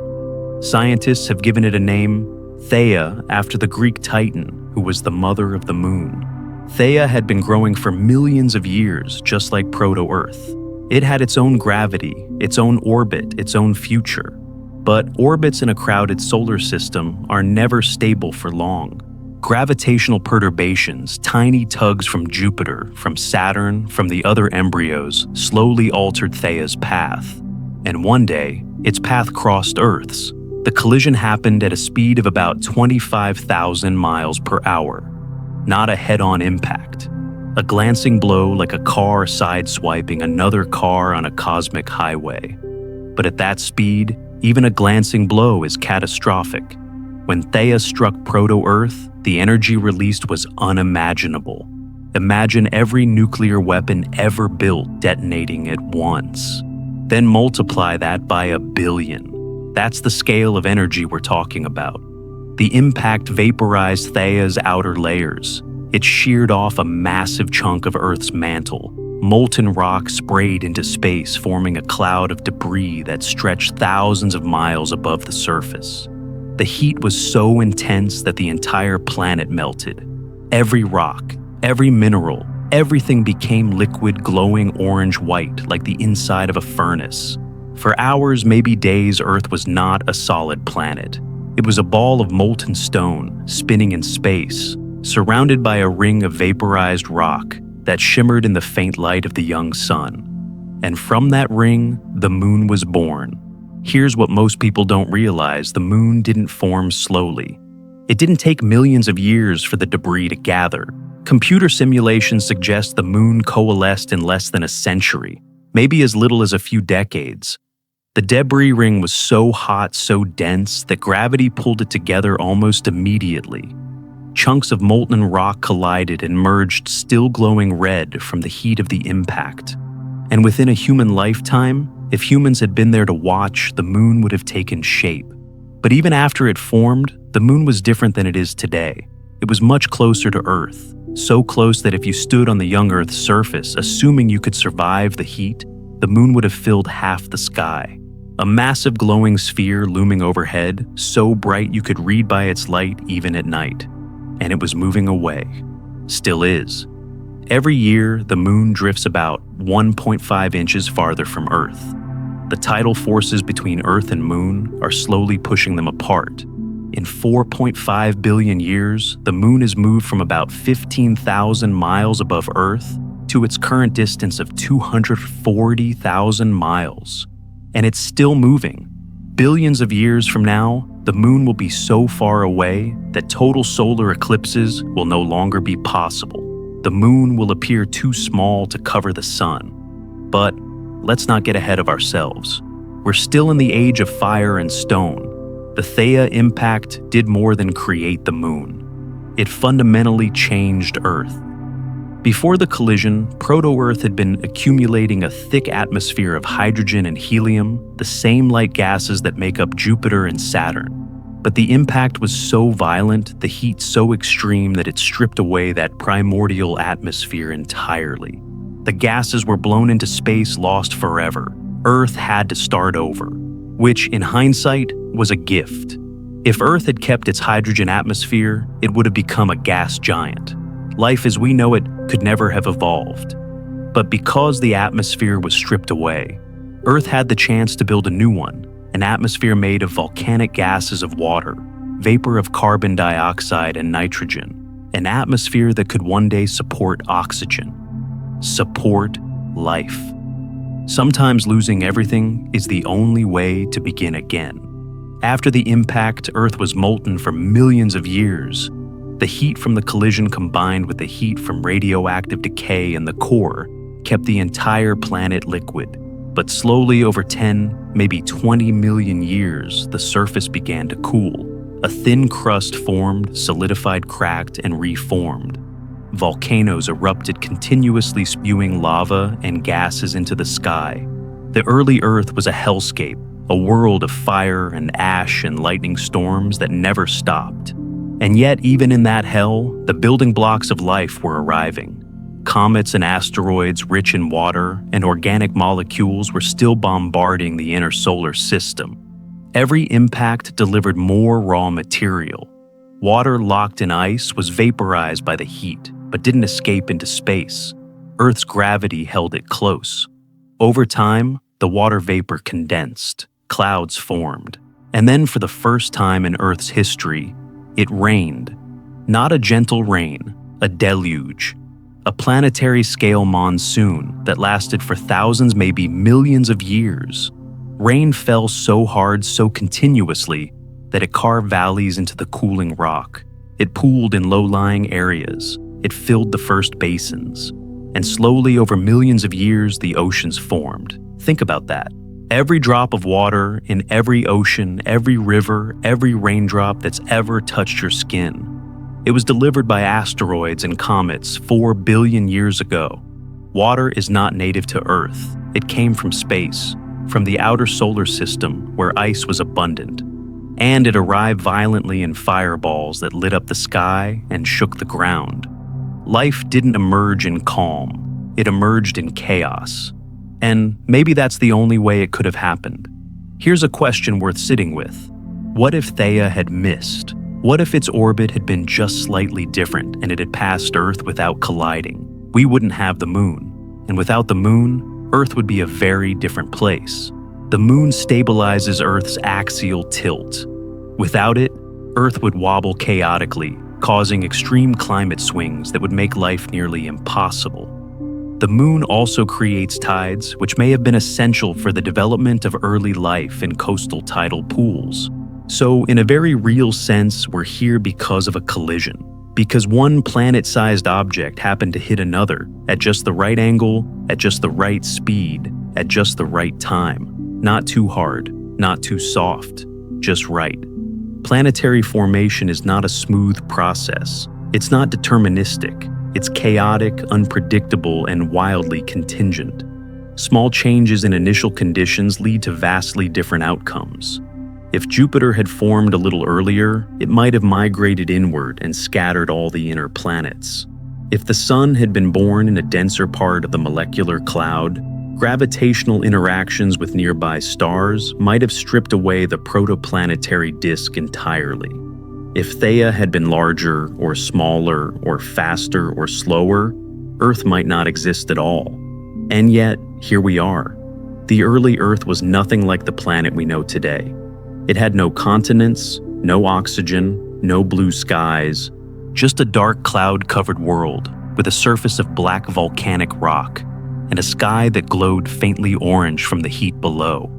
Scientists have given it a name, Theia, after the Greek Titan, who was the mother of the moon. Theia had been growing for millions of years, just like proto-Earth. It had its own gravity, its own orbit, its own future. But orbits in a crowded solar system are never stable for long. Gravitational perturbations, tiny tugs from Jupiter, from Saturn, from the other embryos, slowly altered Theia's path. And one day, its path crossed Earth's. The collision happened at a speed of about 25,000 miles per hour. Not a head-on impact. A glancing blow like a car sideswiping another car on a cosmic highway. But at that speed, even a glancing blow is catastrophic. When Theia struck proto-Earth, the energy released was unimaginable. Imagine every nuclear weapon ever built detonating at once. Then multiply that by 1 billion. That's the scale of energy we're talking about. The impact vaporized Theia's outer layers. It sheared off a massive chunk of Earth's mantle. Molten rock sprayed into space, forming a cloud of debris that stretched thousands of miles above the surface. The heat was so intense that the entire planet melted. Every rock, every mineral, everything became liquid, glowing orange-white like the inside of a furnace. For hours, maybe days, Earth was not a solid planet. It was a ball of molten stone, spinning in space, surrounded by a ring of vaporized rock that shimmered in the faint light of the young sun. And from that ring, the moon was born. Here's what most people don't realize: the moon didn't form slowly. It didn't take millions of years for the debris to gather. Computer simulations suggest the moon coalesced in less than a century, maybe as little as a few decades. The debris ring was so hot, so dense, that gravity pulled it together almost immediately. Chunks of molten rock collided and merged, still glowing red from the heat of the impact. And within a human lifetime, if humans had been there to watch, the moon would have taken shape. But even after it formed, the moon was different than it is today. It was much closer to Earth, so close that if you stood on the young Earth's surface, assuming you could survive the heat, the moon would have filled half the sky. A massive glowing sphere looming overhead, so bright you could read by its light even at night. And it was moving away. Still is. Every year, the moon drifts about 1.5 inches farther from Earth. The tidal forces between Earth and moon are slowly pushing them apart. In 4.5 billion years, the moon has moved from about 15,000 miles above Earth to its current distance of 240,000 miles. And it's still moving. Billions of years from now, the moon will be so far away that total solar eclipses will no longer be possible. The moon will appear too small to cover the sun. But let's not get ahead of ourselves. We're still in the age of fire and stone. The Theia impact did more than create the moon. It fundamentally changed Earth. Before the collision, Proto-Earth had been accumulating a thick atmosphere of hydrogen and helium, the same light gases that make up Jupiter and Saturn. But the impact was so violent, the heat so extreme that it stripped away that primordial atmosphere entirely. The gases were blown into space, lost forever. Earth had to start over, which, in hindsight, was a gift. If Earth had kept its hydrogen atmosphere, it would have become a gas giant. Life as we know it could never have evolved. But because the atmosphere was stripped away, Earth had the chance to build a new one, an atmosphere made of volcanic gases of water, vapor of carbon dioxide and nitrogen, an atmosphere that could one day support oxygen, support life. Sometimes losing everything is the only way to begin again. After the impact, Earth was molten for millions of years. The heat from the collision combined with the heat from radioactive decay in the core kept the entire planet liquid. But slowly over 10, maybe 20 million years, the surface began to cool. A thin crust formed, solidified, cracked, and reformed. Volcanoes erupted, continuously spewing lava and gases into the sky. The early Earth was a hellscape, a world of fire and ash and lightning storms that never stopped. And yet, even in that hell, the building blocks of life were arriving. Comets and asteroids rich in water and organic molecules were still bombarding the inner solar system. Every impact delivered more raw material. Water locked in ice was vaporized by the heat, but didn't escape into space. Earth's gravity held it close. Over time, the water vapor condensed, clouds formed, and then for the first time in Earth's history, it rained. Not a gentle rain, a deluge. A planetary-scale monsoon that lasted for thousands, maybe millions of years. Rain fell so hard, so continuously, that it carved valleys into the cooling rock. It pooled in low-lying areas. It filled the first basins. And slowly, over millions of years, the oceans formed. Think about that. Every drop of water in every ocean, every river, every raindrop that's ever touched your skin. It was delivered by asteroids and comets 4 billion years ago. Water is not native to Earth. It came from space, from the outer solar system where ice was abundant. And it arrived violently in fireballs that lit up the sky and shook the ground. Life didn't emerge in calm. It emerged in chaos. And maybe that's the only way it could have happened. Here's a question worth sitting with. What if Theia had missed? What if its orbit had been just slightly different and it had passed Earth without colliding? We wouldn't have the moon. And without the moon, Earth would be a very different place. The moon stabilizes Earth's axial tilt. Without it, Earth would wobble chaotically, causing extreme climate swings that would make life nearly impossible. The moon also creates tides, which may have been essential for the development of early life in coastal tidal pools. So, in a very real sense, we're here because of a collision. Because one planet-sized object happened to hit another at just the right angle, at just the right speed, at just the right time. Not too hard, not too soft, just right. Planetary formation is not a smooth process. It's not deterministic. It's chaotic, unpredictable, and wildly contingent. Small changes in initial conditions lead to vastly different outcomes. If Jupiter had formed a little earlier, it might have migrated inward and scattered all the inner planets. If the Sun had been born in a denser part of the molecular cloud, gravitational interactions with nearby stars might have stripped away the protoplanetary disk entirely. If Theia had been larger or smaller or faster or slower, Earth might not exist at all. And yet, here we are. The early Earth was nothing like the planet we know today. It had no continents, no oxygen, no blue skies, just a dark cloud-covered world with a surface of black volcanic rock and a sky that glowed faintly orange from the heat below.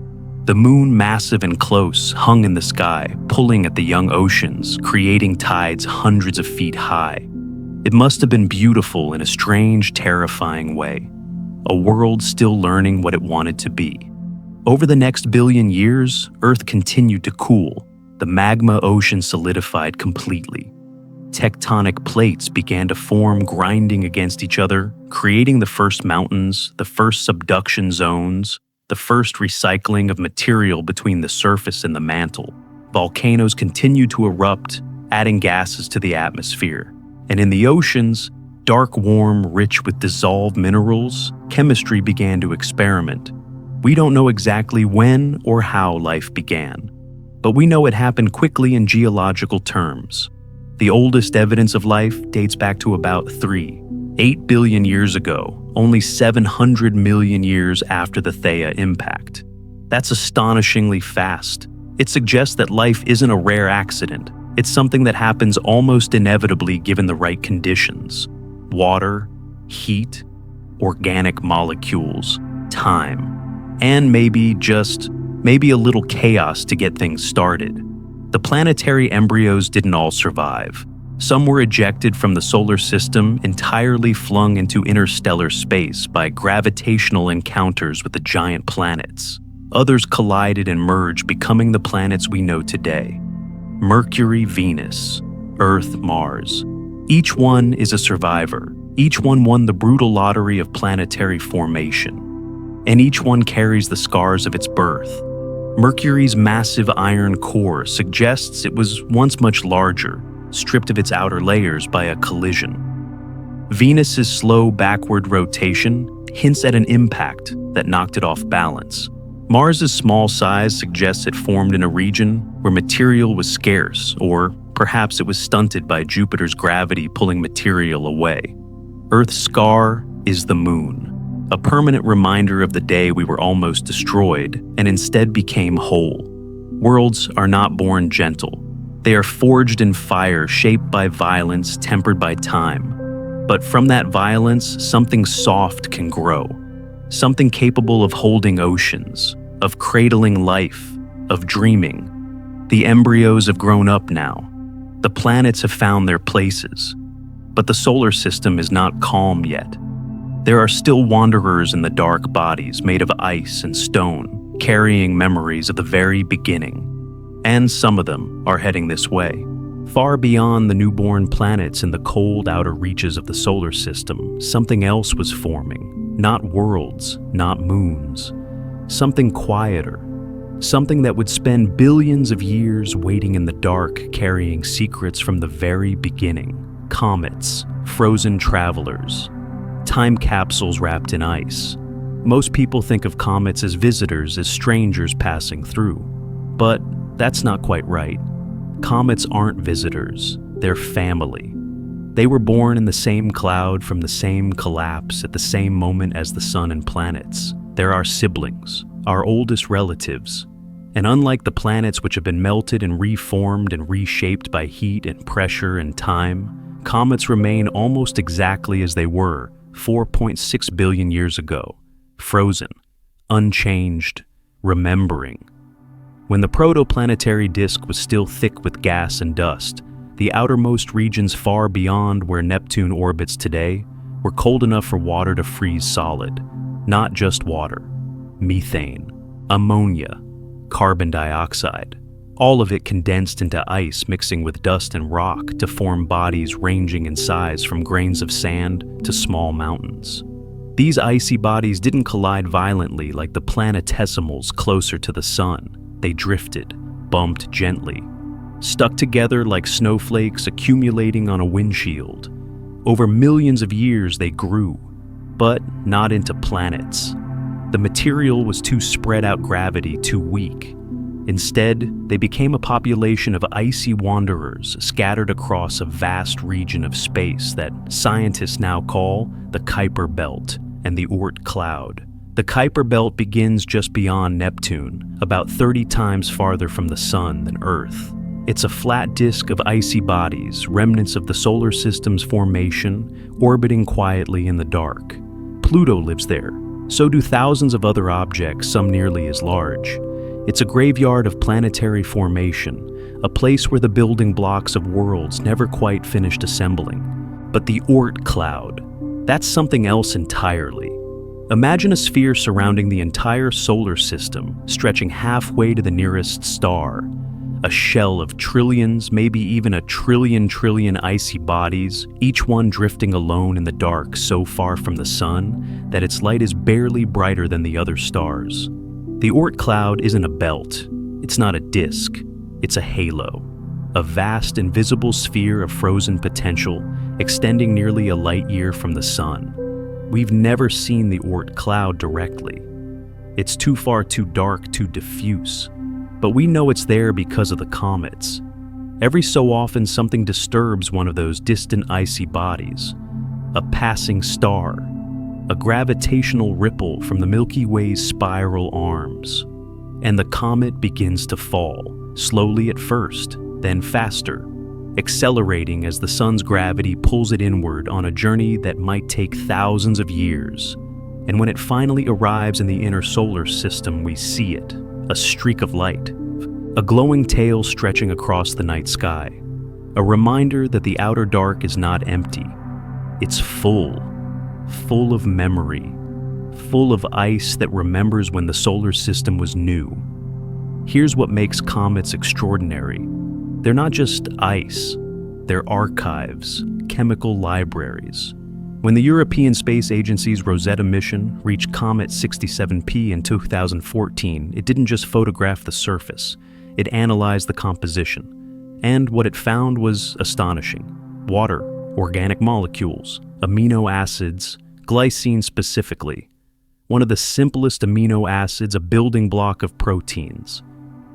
The moon, massive and close, hung in the sky, pulling at the young oceans, creating tides hundreds of feet high. It must have been beautiful in a strange, terrifying way. A world still learning what it wanted to be. Over the next billion years, Earth continued to cool. The magma ocean solidified completely. Tectonic plates began to form, grinding against each other, creating the first mountains, the first subduction zones, the first recycling of material between the surface and the mantle. Volcanoes continued to erupt, adding gases to the atmosphere. And in the oceans, dark, warm, rich with dissolved minerals, chemistry began to experiment. We don't know exactly when or how life began, but we know it happened quickly in geological terms. The oldest evidence of life dates back to about 8 billion years ago, only 700 million years after the Theia impact. That's astonishingly fast. It suggests that life isn't a rare accident. It's something that happens almost inevitably given the right conditions. Water, heat, organic molecules, time, and maybe a little chaos to get things started. The planetary embryos didn't all survive. Some were ejected from the solar system, entirely flung into interstellar space by gravitational encounters with the giant planets. Others collided and merged, becoming the planets we know today. Mercury, Venus, Earth, Mars. Each one is a survivor. Each one won the brutal lottery of planetary formation. And each one carries the scars of its birth. Mercury's massive iron core suggests it was once much larger, stripped of its outer layers by a collision. Venus's slow backward rotation hints at an impact that knocked it off balance. Mars's small size suggests it formed in a region where material was scarce, or perhaps it was stunted by Jupiter's gravity pulling material away. Earth's scar is the moon, a permanent reminder of the day we were almost destroyed and instead became whole. Worlds are not born gentle. They are forged in fire, shaped by violence, tempered by time. But from that violence, something soft can grow. Something capable of holding oceans, of cradling life, of dreaming. The embryos have grown up now. The planets have found their places. But the solar system is not calm yet. There are still wanderers in the dark bodies made of ice and stone, carrying memories of the very beginning. And some of them are heading this way. Far beyond the newborn planets in the cold outer reaches of the solar system, something else was forming. Not worlds, not moons. Something quieter. Something that would spend billions of years waiting in the dark, carrying secrets from the very beginning. Comets, frozen travelers, time capsules wrapped in ice. Most people think of comets as visitors, as strangers passing through. But that's not quite right. Comets aren't visitors, they're family. They were born in the same cloud from the same collapse at the same moment as the sun and planets. They're our siblings, our oldest relatives. And unlike the planets which have been melted and reformed and reshaped by heat and pressure and time, comets remain almost exactly as they were 4.6 billion years ago, frozen, unchanged, remembering. When the protoplanetary disk was still thick with gas and dust, the outermost regions far beyond where Neptune orbits today were cold enough for water to freeze solid. Not just water, methane, ammonia, carbon dioxide. All of it condensed into ice mixing with dust and rock to form bodies ranging in size from grains of sand to small mountains. These icy bodies didn't collide violently like the planetesimals closer to the sun. They drifted, bumped gently, stuck together like snowflakes accumulating on a windshield. Over millions of years they grew, but not into planets. The material was too spread out, gravity too weak. Instead, they became a population of icy wanderers scattered across a vast region of space that scientists now call the Kuiper Belt and the Oort Cloud. The Kuiper Belt begins just beyond Neptune, about 30 times farther from the Sun than Earth. It's a flat disk of icy bodies, remnants of the solar system's formation, orbiting quietly in the dark. Pluto lives there. So do thousands of other objects, some nearly as large. It's a graveyard of planetary formation, a place where the building blocks of worlds never quite finished assembling. But the Oort Cloud, that's something else entirely. Imagine a sphere surrounding the entire solar system, stretching halfway to the nearest star. A shell of trillions, maybe even a trillion icy bodies, each one drifting alone in the dark so far from the sun that its light is barely brighter than the other stars. The Oort Cloud isn't a belt, it's not a disk, it's a halo. A vast invisible sphere of frozen potential, extending nearly a light year from the sun. We've never seen the Oort Cloud directly. It's too far too dark to diffuse. But we know it's there because of the comets. Every so often something disturbs one of those distant icy bodies. A passing star, a gravitational ripple from the Milky Way's spiral arms. And the comet begins to fall, slowly at first, then faster, accelerating as the sun's gravity pulls it inward on a journey that might take thousands of years. And when it finally arrives in the inner solar system, we see it. A streak of light, a glowing tail stretching across the night sky, a reminder that the outer dark is not empty. It's full of memory, full of ice that remembers when the solar system was new. Here's what makes comets extraordinary. They're not just ice, they're archives, chemical libraries. When the European Space Agency's Rosetta mission reached Comet 67P in 2014, it didn't just photograph the surface, it analyzed the composition. And what it found was astonishing. Water, organic molecules, amino acids, glycine specifically. One of the simplest amino acids, a building block of proteins.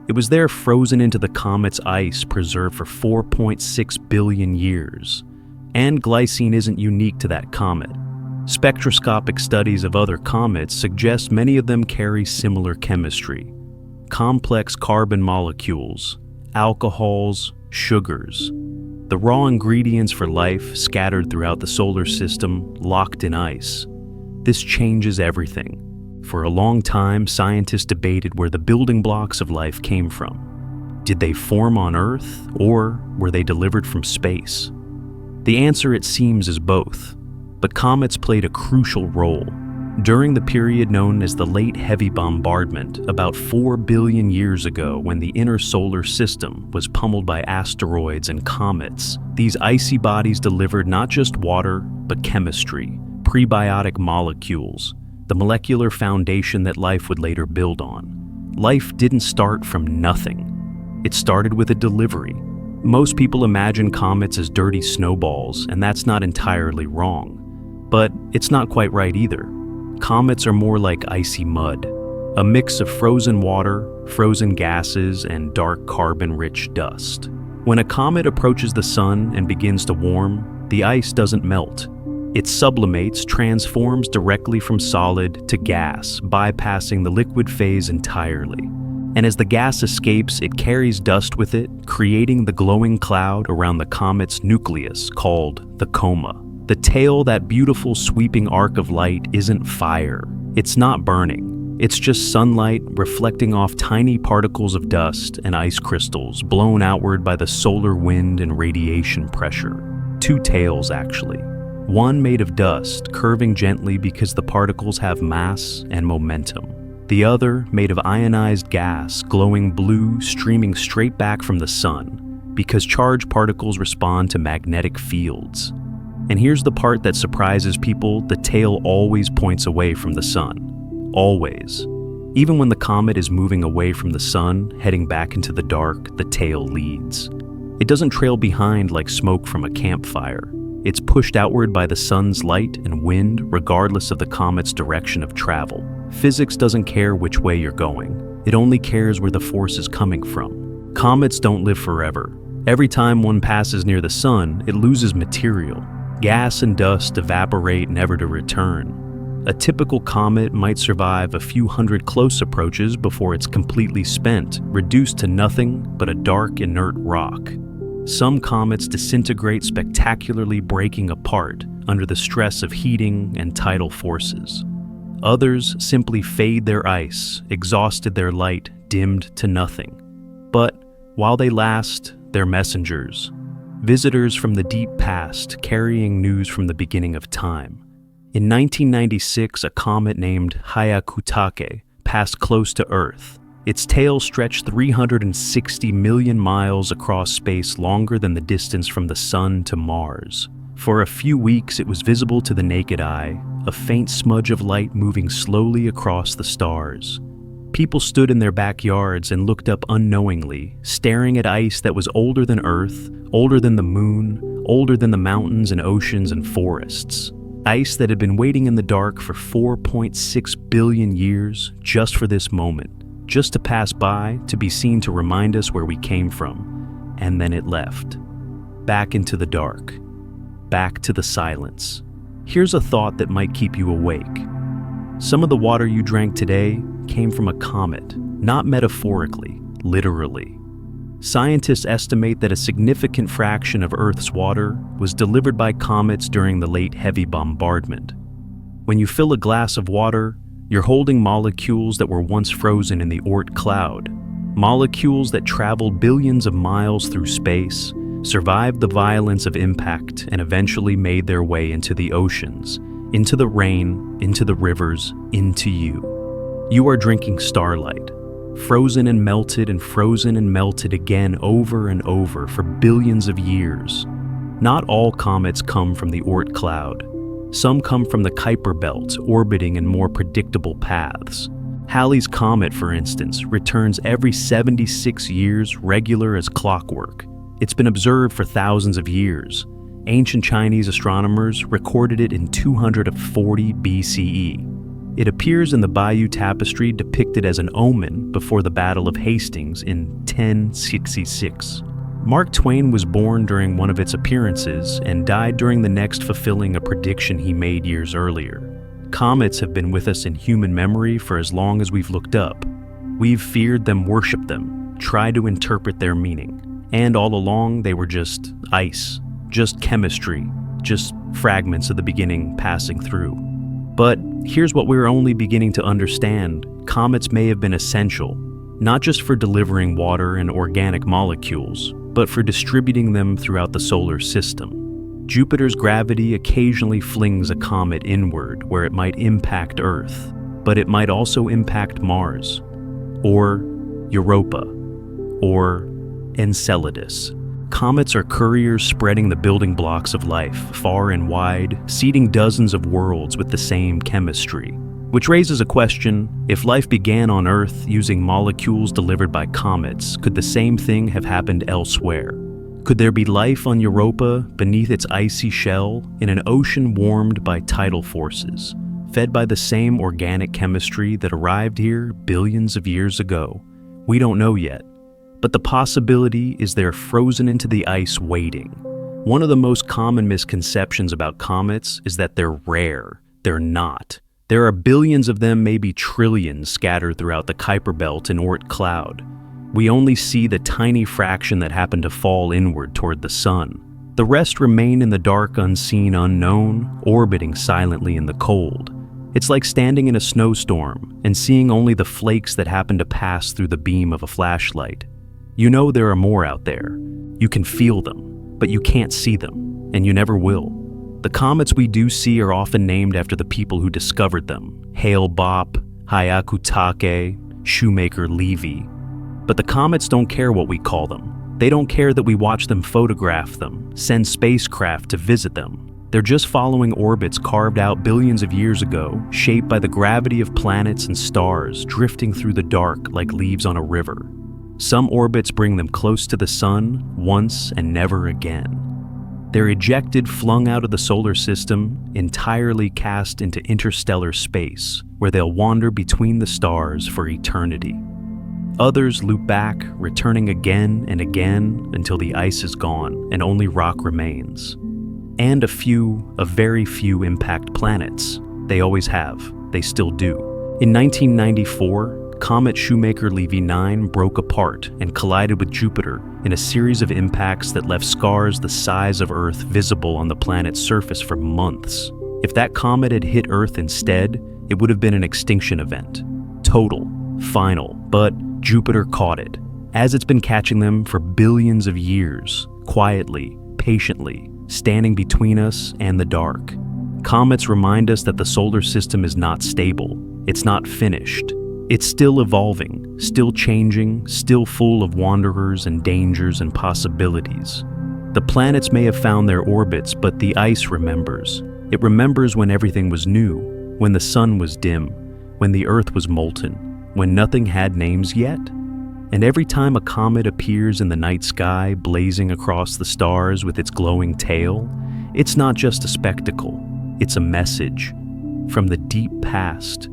It was there frozen into the comet's ice, preserved for 4.6 billion years. And glycine isn't unique to that comet. Spectroscopic studies of other comets suggest many of them carry similar chemistry. Complex carbon molecules, alcohols, sugars. The raw ingredients for life scattered throughout the solar system, locked in ice. This changes everything. For a long time, scientists debated where the building blocks of life came from. Did they form on Earth, or were they delivered from space? The answer, it seems, is both. But comets played a crucial role. During the period known as the Late Heavy Bombardment, about 4 billion years ago, when the inner solar system was pummeled by asteroids and comets, these icy bodies delivered not just water, but chemistry, prebiotic molecules, the molecular foundation that life would later build on. Life didn't start from nothing. It started with a delivery. Most people imagine comets as dirty snowballs, and that's not entirely wrong. But it's not quite right either. Comets are more like icy mud, a mix of frozen water, frozen gases, and dark carbon-rich dust. When a comet approaches the sun and begins to warm, the ice doesn't melt. It sublimates, transforms directly from solid to gas, bypassing the liquid phase entirely. And as the gas escapes, it carries dust with it, creating the glowing cloud around the comet's nucleus called the coma. The tail, that beautiful sweeping arc of light, isn't fire. It's not burning. It's just sunlight reflecting off tiny particles of dust and ice crystals blown outward by the solar wind and radiation pressure. Two tails, actually. One made of dust, curving gently because the particles have mass and momentum. The other made of ionized gas, glowing blue, streaming straight back from the sun, because charged particles respond to magnetic fields. And here's the part that surprises people: the tail always points away from the sun. Always. Even when the comet is moving away from the sun, heading back into the dark, the tail leads. It doesn't trail behind like smoke from a campfire. It's pushed outward by the sun's light and wind, regardless of the comet's direction of travel. Physics doesn't care which way you're going. It only cares where the force is coming from. Comets don't live forever. Every time one passes near the sun, it loses material. Gas and dust evaporate, never to return. A typical comet might survive a few hundred close approaches before it's completely spent, reduced to nothing but a dark, inert rock. Some comets disintegrate spectacularly, breaking apart under the stress of heating and tidal forces. Others simply fade their ice, exhausted their light, dimmed to nothing. But while they last, they're messengers, visitors from the deep past carrying news from the beginning of time. In 1996, a comet named Hyakutake passed close to Earth. Its tail stretched 360 million miles across space, longer than the distance from the Sun to Mars. For a few weeks, it was visible to the naked eye, a faint smudge of light moving slowly across the stars. People stood in their backyards and looked up unknowingly, staring at ice that was older than Earth, older than the moon, older than the mountains and oceans and forests. Ice that had been waiting in the dark for 4.6 billion years just for this moment, just to pass by, to be seen to remind us where we came from. And then it left. Back into the dark. Back to the silence. Here's a thought that might keep you awake. Some of the water you drank today came from a comet, not metaphorically, literally. Scientists estimate that a significant fraction of Earth's water was delivered by comets during the late heavy bombardment. When you fill a glass of water, you're holding molecules that were once frozen in the Oort cloud, molecules that traveled billions of miles through space, survived the violence of impact, and eventually made their way into the oceans, into the rain, into the rivers, into you. You are drinking starlight, frozen and melted and frozen and melted again over and over for billions of years. Not all comets come from the Oort cloud. Some come from the Kuiper belt, orbiting in more predictable paths. Halley's Comet, for instance, returns every 76 years, regular as clockwork. It's been observed for thousands of years. Ancient Chinese astronomers recorded it in 240 BCE. It appears in the Bayeux Tapestry depicted as an omen before the Battle of Hastings in 1066. Mark Twain was born during one of its appearances and died during the next, fulfilling a prediction he made years earlier. Comets have been with us in human memory for as long as we've looked up. We've feared them, worshipped them, tried to interpret their meaning. And all along, they were just ice, just chemistry, just fragments of the beginning passing through. But here's what we're only beginning to understand. Comets may have been essential, not just for delivering water and organic molecules, but for distributing them throughout the solar system. Jupiter's gravity occasionally flings a comet inward where it might impact Earth, but it might also impact Mars, or Europa, or Enceladus. Comets are couriers spreading the building blocks of life far and wide, seeding dozens of worlds with the same chemistry. Which raises a question: if life began on Earth using molecules delivered by comets, could the same thing have happened elsewhere? Could there be life on Europa beneath its icy shell, in an ocean warmed by tidal forces, fed by the same organic chemistry that arrived here billions of years ago? We don't know yet. But the possibility is they're frozen into the ice waiting. One of the most common misconceptions about comets is that they're rare. They're not. There are billions of them, maybe trillions, scattered throughout the Kuiper belt and Oort cloud. We only see the tiny fraction that happen to fall inward toward the sun. The rest remain in the dark, unseen unknown, orbiting silently in the cold. It's like standing in a snowstorm and seeing only the flakes that happen to pass through the beam of a flashlight. You know there are more out there. You can feel them, but you can't see them, and you never will. The comets we do see are often named after the people who discovered them: Hale-Bopp, Hyakutake, Shoemaker-Levy. But the comets don't care what we call them. They don't care that we watch them, photograph them, send spacecraft to visit them. They're just following orbits carved out billions of years ago, shaped by the gravity of planets and stars, drifting through the dark like leaves on a river. Some orbits bring them close to the sun, once and never again. They're ejected, flung out of the solar system, entirely cast into interstellar space, where they'll wander between the stars for eternity. Others loop back, returning again and again until the ice is gone and only rock remains. And a very few impact planets. They always have. They still do. In 1994, comet Shoemaker-Levy 9 broke apart and collided with Jupiter in a series of impacts that left scars the size of Earth visible on the planet's surface for months. If that comet had hit Earth instead, it would have been an extinction event. Total, final, but Jupiter caught it, as it's been catching them for billions of years, quietly, patiently, standing between us and the dark. Comets remind us that the solar system is not stable. It's not finished. It's still evolving, still changing, still full of wanderers and dangers and possibilities. The planets may have found their orbits, but the ice remembers. It remembers when everything was new, when the sun was dim, when the earth was molten, when nothing had names yet. And every time a comet appears in the night sky, blazing across the stars with its glowing tail, it's not just a spectacle, it's a message from the deep past,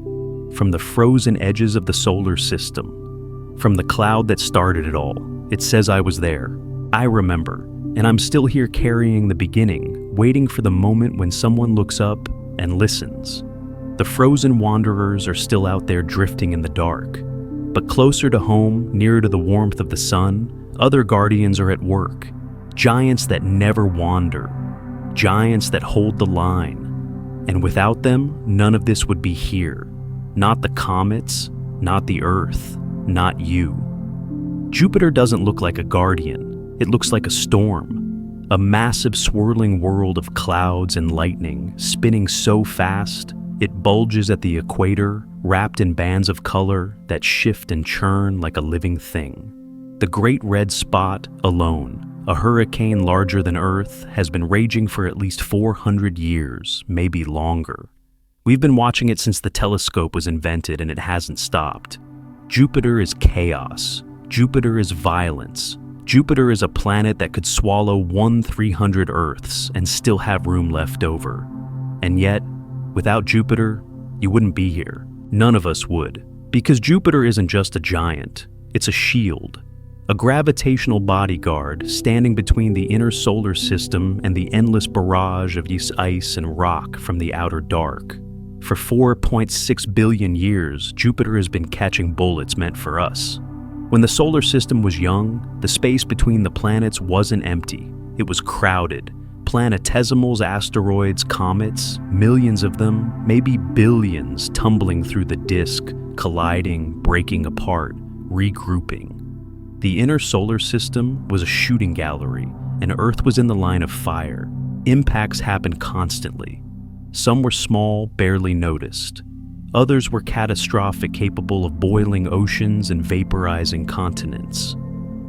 from the frozen edges of the solar system, from the cloud that started it all. It says I was there, I remember, and I'm still here carrying the beginning, waiting for the moment when someone looks up and listens. The frozen wanderers are still out there drifting in the dark. But closer to home, nearer to the warmth of the sun, other guardians are at work. Giants that never wander. Giants that hold the line. And without them, none of this would be here. Not the comets, not the Earth, not you. Jupiter doesn't look like a guardian. It looks like a storm. A massive swirling world of clouds and lightning, spinning so fast, it bulges at the equator, wrapped in bands of color that shift and churn like a living thing. The Great Red Spot alone, a hurricane larger than Earth, has been raging for at least 400 years, maybe longer. We've been watching it since the telescope was invented, and it hasn't stopped. Jupiter is chaos. Jupiter is violence. Jupiter is a planet that could swallow 1/300 Earths and still have room left over. And yet, without Jupiter, you wouldn't be here. None of us would. Because Jupiter isn't just a giant, it's a shield. A gravitational bodyguard standing between the inner solar system and the endless barrage of ice and rock from the outer dark. For 4.6 billion years, Jupiter has been catching bullets meant for us. When the solar system was young, the space between the planets wasn't empty. It was crowded. Planetesimals, asteroids, comets, millions of them, maybe billions, tumbling through the disk, colliding, breaking apart, regrouping. The inner solar system was a shooting gallery, and Earth was in the line of fire. Impacts happened constantly. Some were small, barely noticed. Others were catastrophic, capable of boiling oceans and vaporizing continents.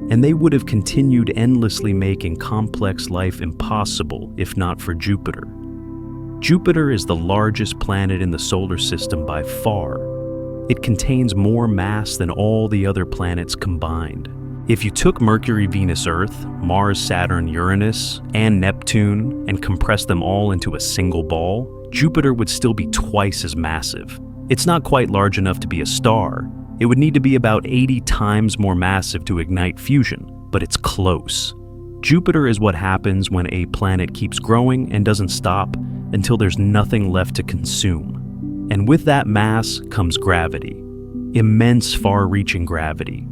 And they would have continued endlessly, making complex life impossible if not for Jupiter. Jupiter is the largest planet in the solar system by far. It contains more mass than all the other planets combined. If you took Mercury, Venus, Earth, Mars, Saturn, Uranus, and Neptune and compressed them all into a single ball, Jupiter would still be twice as massive. It's not quite large enough to be a star. It would need to be about 80 times more massive to ignite fusion, but it's close. Jupiter is what happens when a planet keeps growing and doesn't stop until there's nothing left to consume. And with that mass comes gravity. Immense, far-reaching gravity.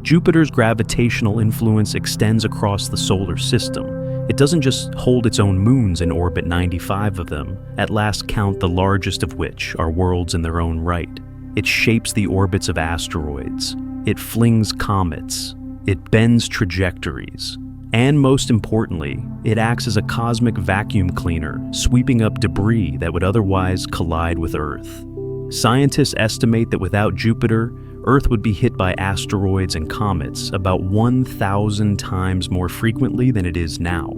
Jupiter's gravitational influence extends across the solar system. It doesn't just hold its own moons in orbit, 95 of them, at last count the largest of which are worlds in their own right. It shapes the orbits of asteroids. It flings comets. It bends trajectories. And most importantly, it acts as a cosmic vacuum cleaner, sweeping up debris that would otherwise collide with Earth. Scientists estimate that without Jupiter, Earth would be hit by asteroids and comets about 1,000 times more frequently than it is now.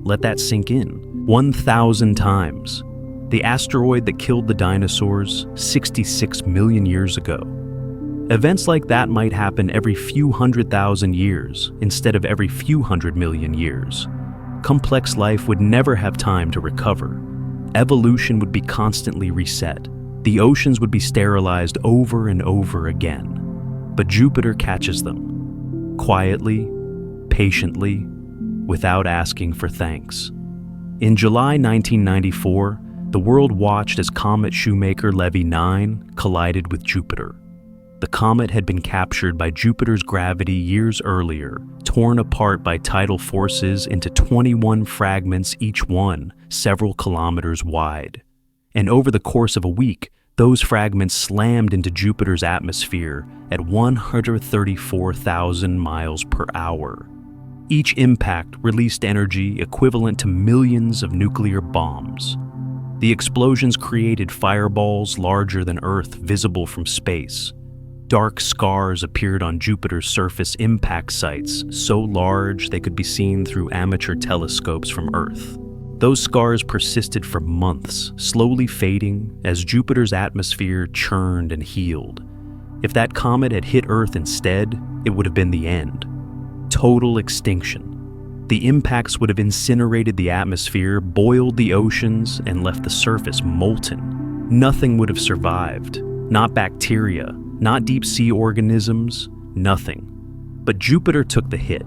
Let that sink in. 1,000 times. The asteroid that killed the dinosaurs 66 million years ago. Events like that might happen every few 100,000 years instead of every few 100 million years. Complex life would never have time to recover. Evolution would be constantly reset. The oceans would be sterilized over and over again. But Jupiter catches them, quietly, patiently, without asking for thanks. In July 1994, the world watched as comet Shoemaker-Levy 9 collided with Jupiter. The comet had been captured by Jupiter's gravity years earlier, torn apart by tidal forces into 21 fragments, each one several kilometers wide. And over the course of a week, those fragments slammed into Jupiter's atmosphere at 134,000 miles per hour. Each impact released energy equivalent to millions of nuclear bombs. The explosions created fireballs larger than Earth visible from space. Dark scars appeared on Jupiter's surface impact sites, so large they could be seen through amateur telescopes from Earth. Those scars persisted for months, slowly fading as Jupiter's atmosphere churned and healed. If that comet had hit Earth instead, it would have been the end. Total extinction. The impacts would have incinerated the atmosphere, boiled the oceans, and left the surface molten. Nothing would have survived. Not bacteria, not deep-sea organisms, nothing. But Jupiter took the hit,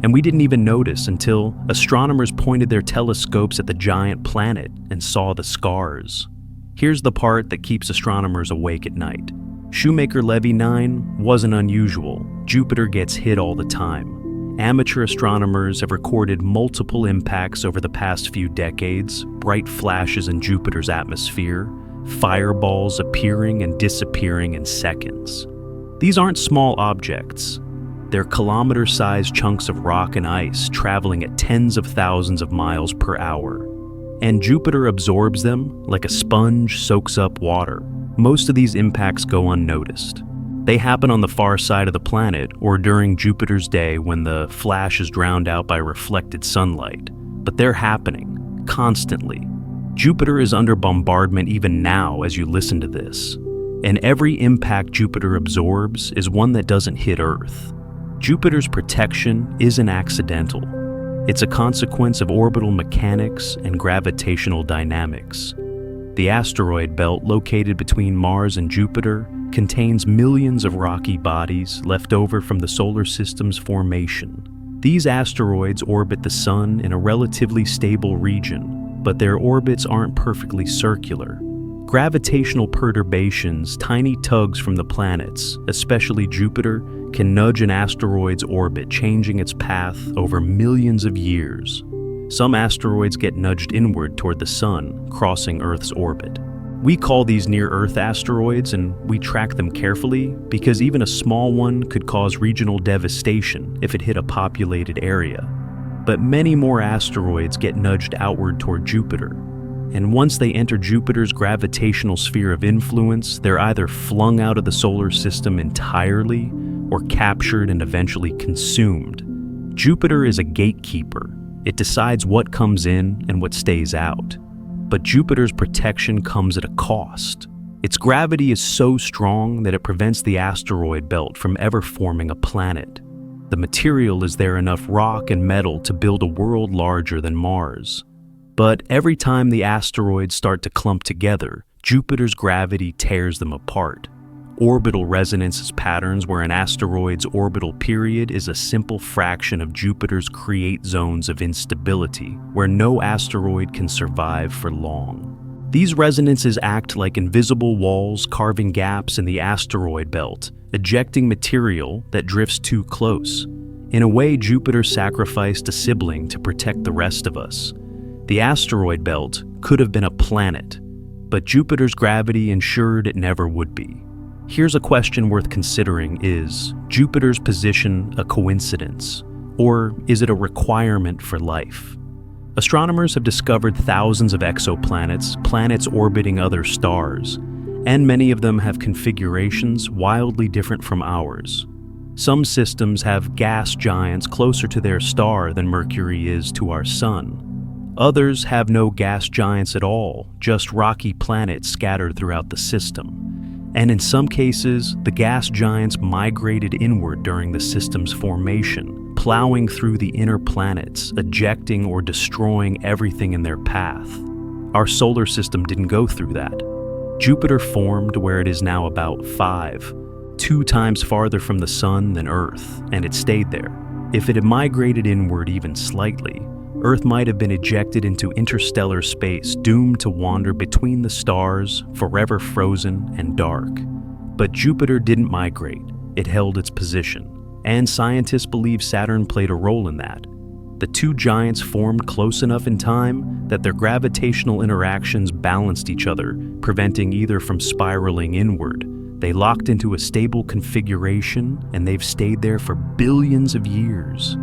and we didn't even notice until astronomers pointed their telescopes at the giant planet and saw the scars. Here's the part that keeps astronomers awake at night. Shoemaker-Levy 9 wasn't unusual. Jupiter gets hit all the time. Amateur astronomers have recorded multiple impacts over the past few decades, bright flashes in Jupiter's atmosphere, fireballs appearing and disappearing in seconds. These aren't small objects. They're kilometer-sized chunks of rock and ice traveling at tens of thousands of miles per hour. And Jupiter absorbs them like a sponge soaks up water. Most of these impacts go unnoticed. They happen on the far side of the planet or during Jupiter's day when the flash is drowned out by reflected sunlight. But they're happening, constantly. Jupiter is under bombardment even now as you listen to this. And every impact Jupiter absorbs is one that doesn't hit Earth. Jupiter's protection isn't accidental. It's a consequence of orbital mechanics and gravitational dynamics. The asteroid belt located between Mars and Jupiter contains millions of rocky bodies left over from the solar system's formation. These asteroids orbit the Sun in a relatively stable region, but their orbits aren't perfectly circular. Gravitational perturbations, tiny tugs from the planets, especially Jupiter, can nudge an asteroid's orbit, changing its path over millions of years. Some asteroids get nudged inward toward the Sun, crossing Earth's orbit. We call these near-Earth asteroids, and we track them carefully because even a small one could cause regional devastation if it hit a populated area. But many more asteroids get nudged outward toward Jupiter. And once they enter Jupiter's gravitational sphere of influence, they're either flung out of the solar system entirely or captured and eventually consumed. Jupiter is a gatekeeper. It decides what comes in and what stays out. But Jupiter's protection comes at a cost. Its gravity is so strong that it prevents the asteroid belt from ever forming a planet. The material is there enough rock and metal to build a world larger than Mars. But every time the asteroids start to clump together, Jupiter's gravity tears them apart. Orbital resonance patterns where an asteroid's orbital period is a simple fraction of Jupiter's create zones of instability, where no asteroid can survive for long. These resonances act like invisible walls carving gaps in the asteroid belt, ejecting material that drifts too close. In a way, Jupiter sacrificed a sibling to protect the rest of us. The asteroid belt could have been a planet, but Jupiter's gravity ensured it never would be. Here's a question worth considering: is Jupiter's position a coincidence, or is it a requirement for life? Astronomers have discovered thousands of exoplanets, planets orbiting other stars, and many of them have configurations wildly different from ours. Some systems have gas giants closer to their star than Mercury is to our Sun. Others have no gas giants at all, just rocky planets scattered throughout the system. And in some cases, the gas giants migrated inward during the system's formation, plowing through the inner planets, ejecting or destroying everything in their path. Our solar system didn't go through that. Jupiter formed where it is now about 5. 2 times farther from the sun than Earth, and it stayed there. If it had migrated inward even slightly, Earth might have been ejected into interstellar space, doomed to wander between the stars, forever frozen and dark. But Jupiter didn't migrate, it held its position, and scientists believe Saturn played a role in that. The two giants formed close enough in time that their gravitational interactions balanced each other, preventing either from spiraling inward. They locked into a stable configuration, and they've stayed there for billions of years.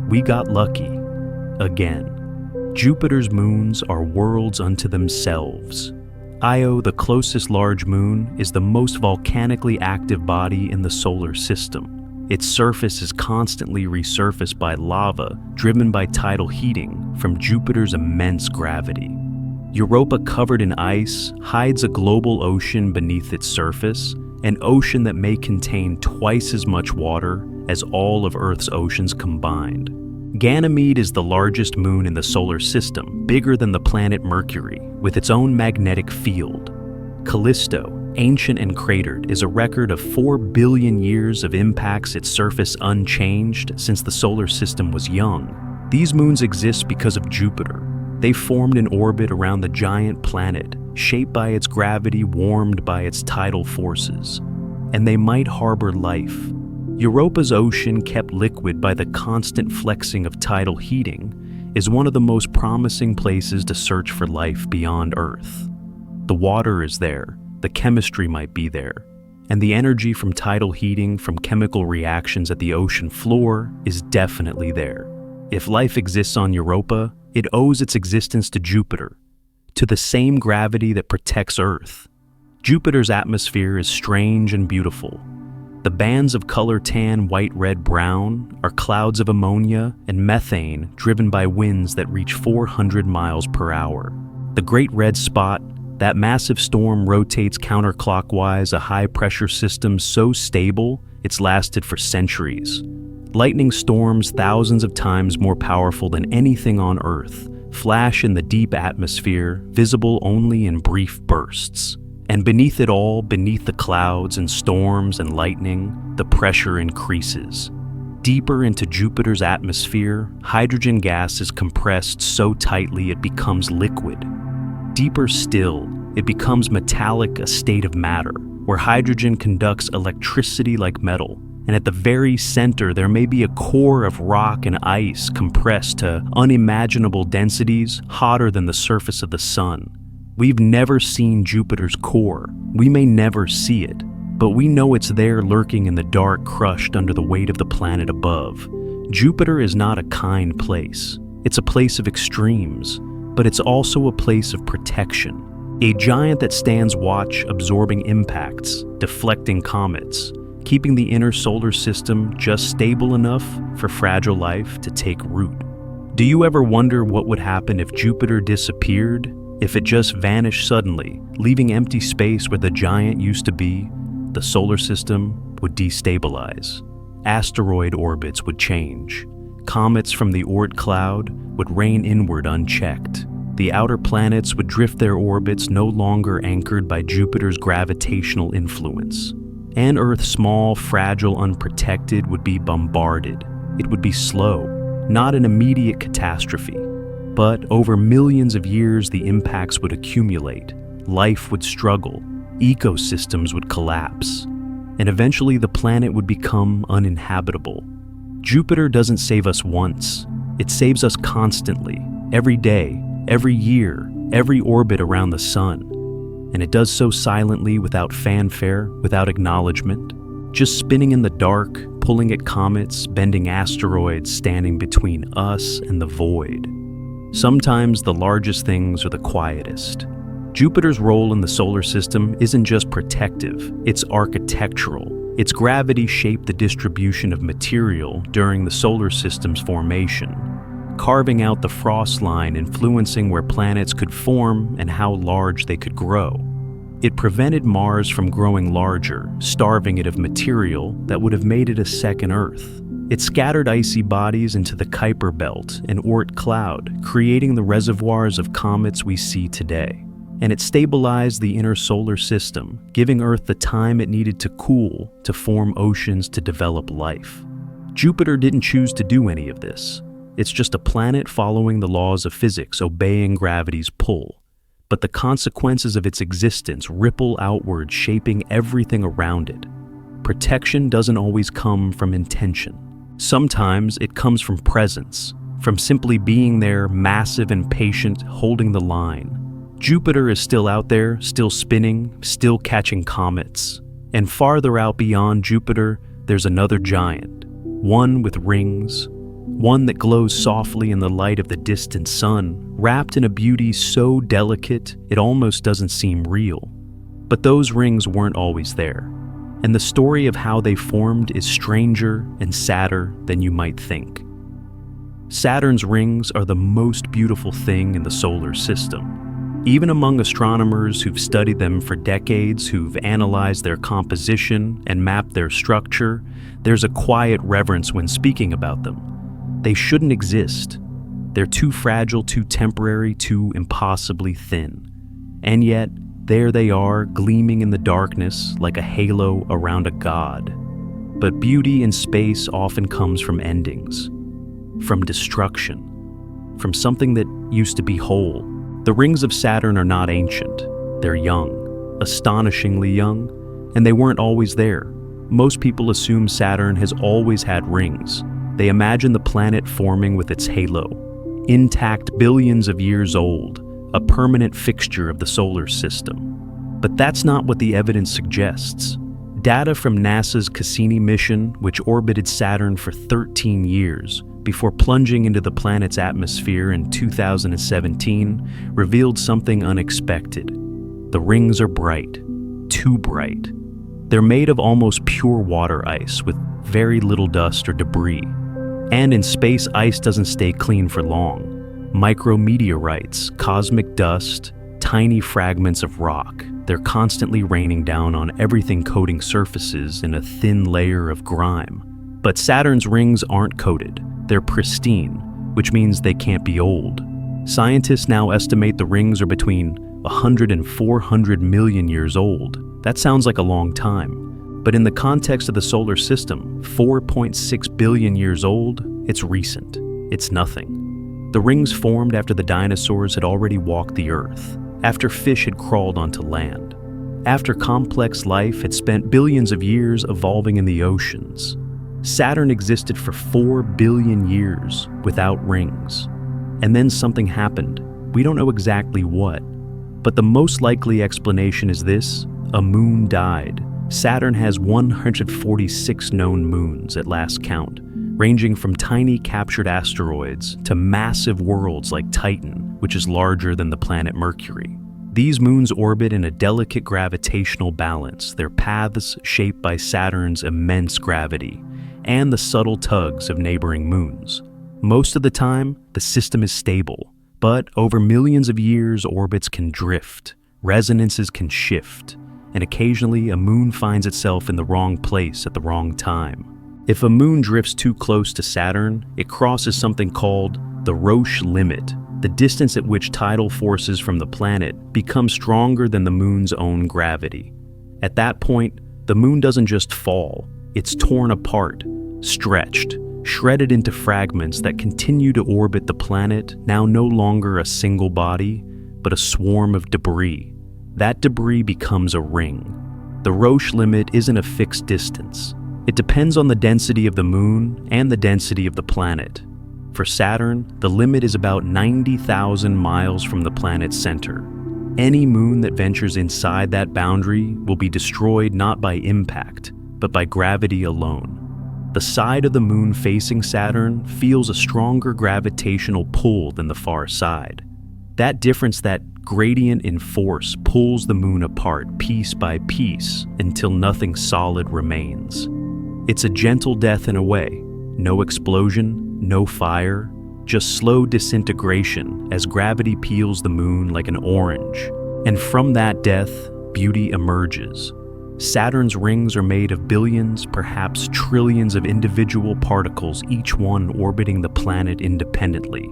We got lucky. Again. Jupiter's moons are worlds unto themselves. Io, the closest large moon, is the most volcanically active body in the solar system. Its surface is constantly resurfaced by lava, driven by tidal heating from Jupiter's immense gravity. Europa, covered in ice, hides a global ocean beneath its surface, an ocean that may contain twice as much water as all of Earth's oceans combined. Ganymede is the largest moon in the solar system, bigger than the planet Mercury, with its own magnetic field. Callisto, ancient and cratered, is a record of 4 billion years of impacts its surface unchanged since the solar system was young. These moons exist because of Jupiter. They formed in orbit around the giant planet, shaped by its gravity, warmed by its tidal forces. And they might harbor life. Europa's ocean, kept liquid by the constant flexing of tidal heating, is one of the most promising places to search for life beyond Earth. The water is there, the chemistry might be there, and the energy from tidal heating from chemical reactions at the ocean floor is definitely there. If life exists on Europa, it owes its existence to Jupiter, to the same gravity that protects Earth. Jupiter's atmosphere is strange and beautiful. The bands of color tan, white, red, brown are clouds of ammonia and methane driven by winds that reach 400 miles per hour. The Great Red Spot, that massive storm, rotates counterclockwise, a high-pressure system so stable it's lasted for centuries. Lightning storms, thousands of times more powerful than anything on Earth, flash in the deep atmosphere, visible only in brief bursts. And beneath it all, beneath the clouds and storms and lightning, the pressure increases. Deeper into Jupiter's atmosphere, hydrogen gas is compressed so tightly it becomes liquid. Deeper still, it becomes metallic, a state of matter, where hydrogen conducts electricity like metal. And at the very center, there may be a core of rock and ice compressed to unimaginable densities, hotter than the surface of the sun. We've never seen Jupiter's core. We may never see it, but we know it's there, lurking in the dark, crushed under the weight of the planet above. Jupiter is not a kind place. It's a place of extremes, but it's also a place of protection. A giant that stands watch, absorbing impacts, deflecting comets, keeping the inner solar system just stable enough for fragile life to take root. Do you ever wonder what would happen if Jupiter disappeared? If it just vanished suddenly, leaving empty space where the giant used to be? The solar system would destabilize. Asteroid orbits would change. Comets from the Oort cloud would rain inward unchecked. The outer planets would drift their orbits, no longer anchored by Jupiter's gravitational influence. And Earth, small, fragile, unprotected, would be bombarded. It would be slow, not an immediate catastrophe. But over millions of years, the impacts would accumulate. Life would struggle. Ecosystems would collapse. And eventually the planet would become uninhabitable. Jupiter doesn't save us once. It saves us constantly, every day, every year, every orbit around the sun. And it does so silently, without fanfare, without acknowledgement, just spinning in the dark, pulling at comets, bending asteroids, standing between us and the void. Sometimes the largest things are the quietest. Jupiter's role in the solar system isn't just protective, it's architectural. Its gravity shaped the distribution of material during the solar system's formation, carving out the frost line, influencing where planets could form and how large they could grow. It prevented Mars from growing larger, starving it of material that would have made it a second Earth. It scattered icy bodies into the Kuiper Belt and Oort cloud, creating the reservoirs of comets we see today. and it stabilized the inner solar system, giving Earth the time it needed to cool, to form oceans, to develop life. Jupiter didn't choose to do any of this. It's just a planet following the laws of physics, obeying gravity's pull. But the consequences of its existence ripple outward, shaping everything around it. Protection doesn't always come from intention. Sometimes it comes from presence, from simply being there, massive and patient, holding the line. Jupiter is still out there, still spinning, still catching comets. And farther out beyond Jupiter, there's another giant, one with rings, one that glows softly in the light of the distant sun, wrapped in a beauty so delicate it almost doesn't seem real. But those rings weren't always there, and the story of how they formed is stranger and sadder than you might think. Saturn's rings are the most beautiful thing in the solar system. Even among astronomers who've studied them for decades, who've analyzed their composition and mapped their structure, there's a quiet reverence when speaking about them. They shouldn't exist. They're too fragile, too temporary, too impossibly thin. And yet, there they are, gleaming in the darkness like a halo around a god. But beauty in space often comes from endings, from destruction, from something that used to be whole. The rings of Saturn are not ancient. They're young, astonishingly young, and they weren't always there. Most people assume Saturn has always had rings. They imagine the planet forming with its halo, intact, billions of years old, a permanent fixture of the solar system. But that's not what the evidence suggests. Data from NASA's Cassini mission, which orbited Saturn for 13 years, before plunging into the planet's atmosphere in 2017, revealed something unexpected. The rings are bright, too bright. They're made of almost pure water ice with very little dust or debris. And in space, ice doesn't stay clean for long. Micrometeorites, cosmic dust, tiny fragments of rock, they're constantly raining down on everything coating surfaces in a thin layer of grime. But Saturn's rings aren't coated. They're pristine, which means they can't be old. Scientists now estimate the rings are between 100 and 400 million years old. That sounds like a long time. But in the context of the solar system, 4.6 billion years old, it's recent. It's nothing. The rings formed after the dinosaurs had already walked the Earth, after fish had crawled onto land, after complex life had spent billions of years evolving in the oceans. Saturn existed for 4 billion years without rings. And then something happened. We don't know exactly what. But the most likely explanation is this: a moon died. Saturn has 146 known moons at last count, ranging from tiny captured asteroids to massive worlds like Titan, which is larger than the planet Mercury. These moons orbit in a delicate gravitational balance, their paths shaped by Saturn's immense gravity and the subtle tugs of neighboring moons. Most of the time, the system is stable, but over millions of years, orbits can drift, resonances can shift, and occasionally a moon finds itself in the wrong place at the wrong time. If a moon drifts too close to Saturn, it crosses something called the Roche limit, the distance at which tidal forces from the planet become stronger than the moon's own gravity. At that point, the moon doesn't just fall, it's torn apart, stretched, shredded into fragments that continue to orbit the planet, now no longer a single body, but a swarm of debris. That debris becomes a ring. The Roche limit isn't a fixed distance. It depends on the density of the moon and the density of the planet. For Saturn, the limit is about 90,000 miles from the planet's center. Any moon that ventures inside that boundary will be destroyed not by impact, but by gravity alone. The side of the moon facing Saturn feels a stronger gravitational pull than the far side. That difference, that gradient in force, pulls the moon apart piece by piece until nothing solid remains. It's a gentle death in a way. No explosion, no fire, just slow disintegration as gravity peels the moon like an orange. And from that death, beauty emerges. Saturn's rings are made of billions, perhaps trillions of individual particles, each one orbiting the planet independently.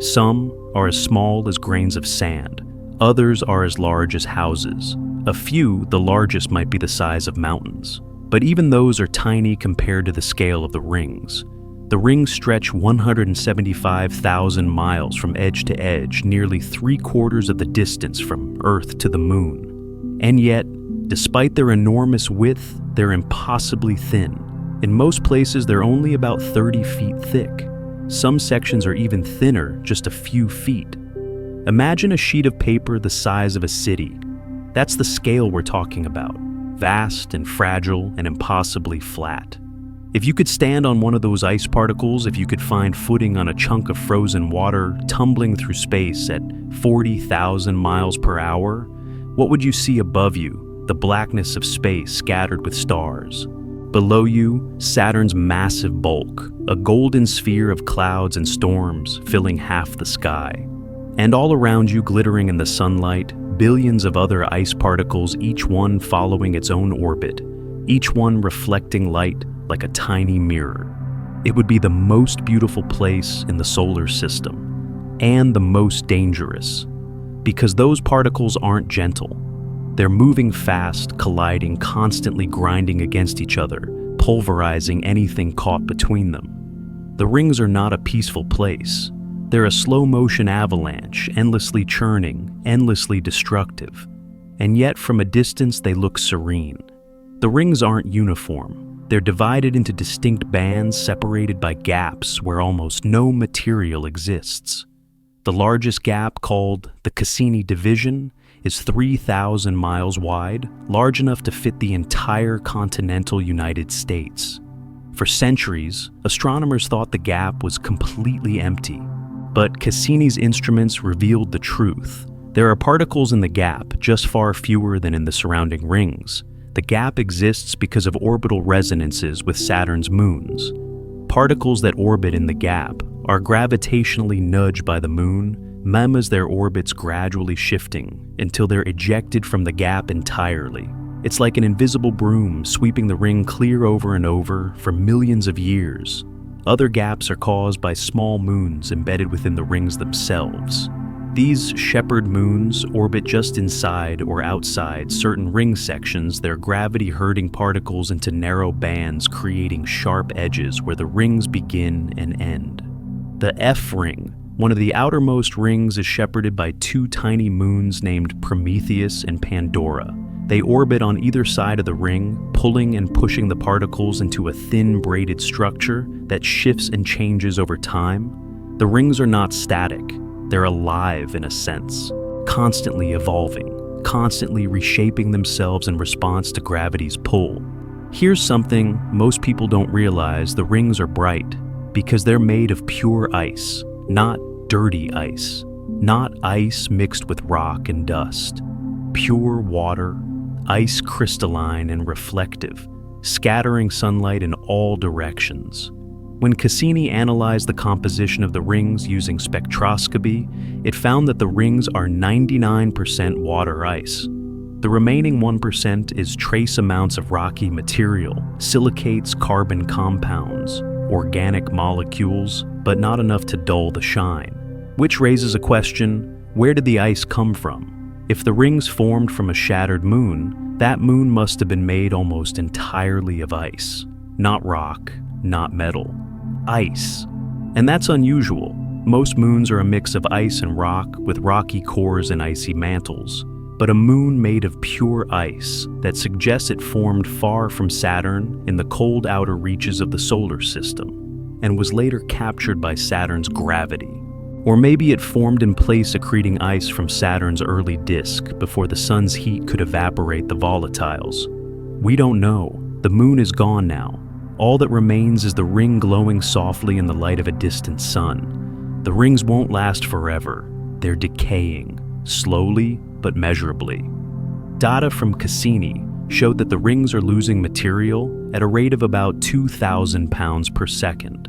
Some are as small as grains of sand, Others are as large as houses. A few, the largest, might be the size of mountains. But even those are tiny compared to the scale of the rings. The rings stretch 175,000 miles from edge to edge, nearly 3/4 of the distance from Earth to the Moon. And yet, despite their enormous width, they're impossibly thin. In most places, they're only about 30 feet thick. Some sections are even thinner, just a few feet. Imagine a sheet of paper the size of a city. That's the scale we're talking about. Vast and fragile and impossibly flat. If you could stand on one of those ice particles, if you could find footing on a chunk of frozen water tumbling through space at 40,000 miles per hour, what would you see above you? The blackness of space scattered with stars. Below you, Saturn's massive bulk, a golden sphere of clouds and storms filling half the sky. And all around you, glittering in the sunlight, billions of other ice particles, each one following its own orbit, each one reflecting light like a tiny mirror. It would be the most beautiful place in the solar system, and the most dangerous, because those particles aren't gentle. They're moving fast, colliding, constantly grinding against each other, pulverizing anything caught between them. The rings are not a peaceful place. They're a slow-motion avalanche, endlessly churning, endlessly destructive. And yet, from a distance, they look serene. The rings aren't uniform. They're divided into distinct bands separated by gaps where almost no material exists. The largest gap, called the Cassini Division, is 3,000 miles wide, large enough to fit the entire continental United States. For centuries, astronomers thought the gap was completely empty. But Cassini's instruments revealed the truth. There are particles in the gap, just far fewer than in the surrounding rings. The gap exists because of orbital resonances with Saturn's moons. Particles that orbit in the gap are gravitationally nudged by the moon, as their orbits gradually shifting until they're ejected from the gap entirely. It's like an invisible broom sweeping the ring clear over and over for millions of years. Other gaps are caused by small moons embedded within the rings themselves. These shepherd moons orbit just inside or outside certain ring sections, their gravity herding particles into narrow bands, creating sharp edges where the rings begin and end. The F ring, one of the outermost rings, is shepherded by two tiny moons named Prometheus and Pandora. They orbit on either side of the ring, pulling and pushing the particles into a thin braided structure that shifts and changes over time. The rings are not static. They're alive in a sense, constantly evolving, constantly reshaping themselves in response to gravity's pull. Here's something most people don't realize: the rings are bright because they're made of pure ice, not dirty ice, not ice mixed with rock and dust. Pure water, ice crystalline and reflective, scattering sunlight in all directions. When Cassini analyzed the composition of the rings using spectroscopy, it found that the rings are 99% water ice. The remaining 1% is trace amounts of rocky material, silicates, carbon compounds, organic molecules, but not enough to dull the shine. Which raises a question: where did the ice come from? If the rings formed from a shattered moon, that moon must have been made almost entirely of ice. Not rock, not metal. Ice. And that's unusual. Most moons are a mix of ice and rock, with rocky cores and icy mantles. But a moon made of pure ice, that suggests it formed far from Saturn in the cold outer reaches of the solar system, and was later captured by Saturn's gravity. Or maybe it formed in place accreting ice from Saturn's early disk before the sun's heat could evaporate the volatiles. We don't know. The moon is gone now. All that remains is the ring glowing softly in the light of a distant sun. The rings won't last forever. They're decaying, slowly but measurably. Data from Cassini showed that the rings are losing material at a rate of about 2,000 pounds per second.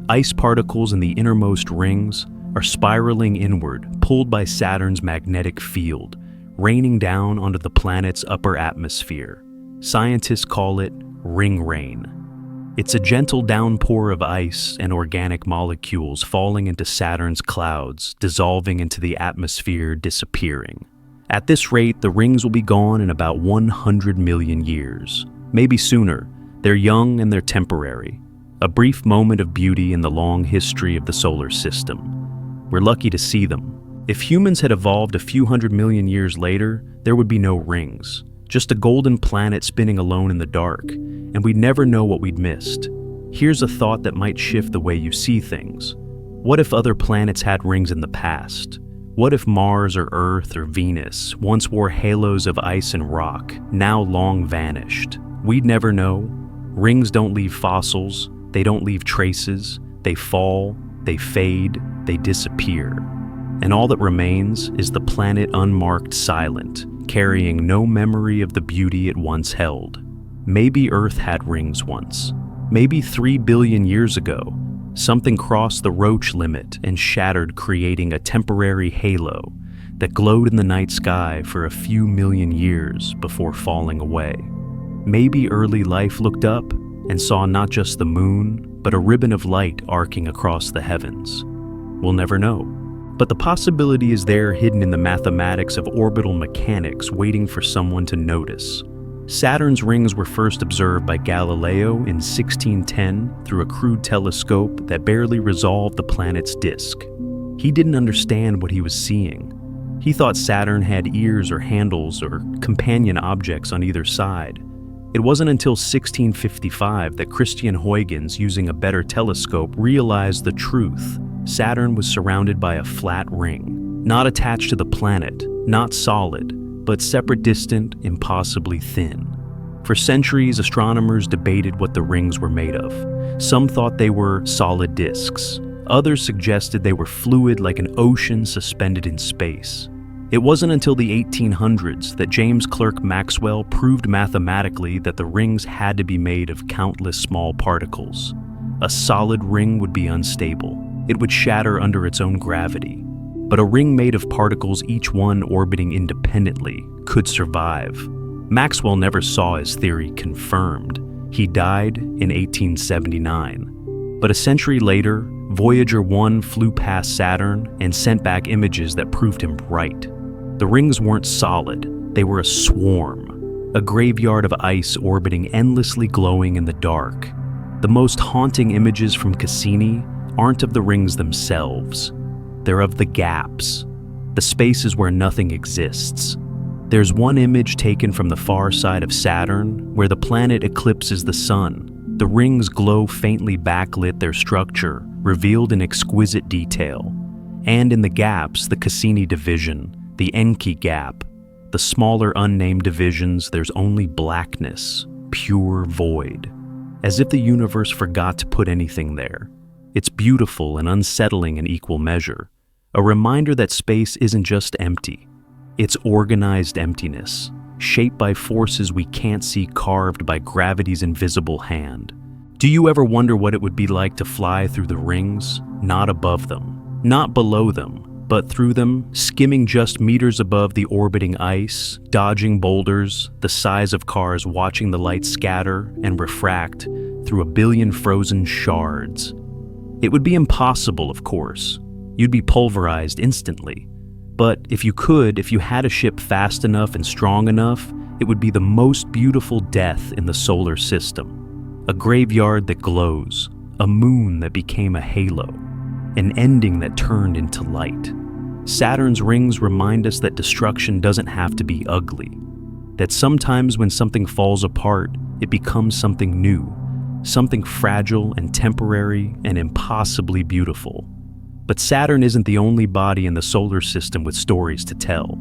Ice particles in the innermost rings are spiraling inward, pulled by Saturn's magnetic field, raining down onto the planet's upper atmosphere. Scientists call it ring rain. It's a gentle downpour of ice and organic molecules falling into Saturn's clouds, dissolving into the atmosphere, disappearing. At this rate, the rings will be gone in about 100 million years. Maybe sooner. They're young and they're temporary. A brief moment of beauty in the long history of the solar system. We're lucky to see them. If humans had evolved a few 100 million years later, there would be no rings. Just a golden planet spinning alone in the dark, and we'd never know what we'd missed. Here's a thought that might shift the way you see things. What if other planets had rings in the past? What if Mars or Earth or Venus once wore halos of ice and rock, now long vanished? We'd never know. Rings don't leave fossils, they don't leave traces, they fall, they fade, they disappear. And all that remains is the planet unmarked silent, carrying no memory of the beauty it once held. Maybe Earth had rings once. Maybe 3 billion years ago, something crossed the Roche limit and shattered, creating a temporary halo that glowed in the night sky for a few million years before falling away. Maybe early life looked up and saw not just the moon, but a ribbon of light arcing across the heavens. We'll never know. But the possibility is there, hidden in the mathematics of orbital mechanics, waiting for someone to notice. Saturn's rings were first observed by Galileo in 1610 through a crude telescope that barely resolved the planet's disk. He didn't understand what he was seeing. He thought Saturn had ears or handles or companion objects on either side. It wasn't until 1655 that Christian Huygens, using a better telescope, realized the truth. Saturn was surrounded by a flat ring, not attached to the planet, not solid, but separate, distant, impossibly thin. For centuries, astronomers debated what the rings were made of. Some thought they were solid disks. Others suggested they were fluid, like an ocean suspended in space. It wasn't until the 1800s that James Clerk Maxwell proved mathematically that the rings had to be made of countless small particles. A solid ring would be unstable. It would shatter under its own gravity. But a ring made of particles, each one orbiting independently, could survive. Maxwell never saw his theory confirmed. He died in 1879. But a century later, Voyager 1 flew past Saturn and sent back images that proved him right. The rings weren't solid, they were a swarm, a graveyard of ice orbiting endlessly, glowing in the dark. The most haunting images from Cassini aren't of the rings themselves. They're of the gaps, the spaces where nothing exists. There's one image taken from the far side of Saturn where the planet eclipses the sun. The rings glow faintly backlit, their structure revealed in exquisite detail. And in the gaps, the Cassini division, the Encke gap, the smaller unnamed divisions, there's only blackness, pure void. As if the universe forgot to put anything there. It's beautiful and unsettling in equal measure. A reminder that space isn't just empty. It's organized emptiness, shaped by forces we can't see, carved by gravity's invisible hand. Do you ever wonder what it would be like to fly through the rings? Not above them, not below them, but through them, skimming just meters above the orbiting ice, dodging boulders, the size of cars, watching the light scatter and refract through a billion frozen shards. It would be impossible, of course. You'd be pulverized instantly. But if you had a ship fast enough and strong enough, it would be the most beautiful death in the solar system. A graveyard that glows, a moon that became a halo, an ending that turned into light. Saturn's rings remind us that destruction doesn't have to be ugly, that sometimes when something falls apart, it becomes something new, something fragile and temporary and impossibly beautiful. But Saturn isn't the only body in the solar system with stories to tell.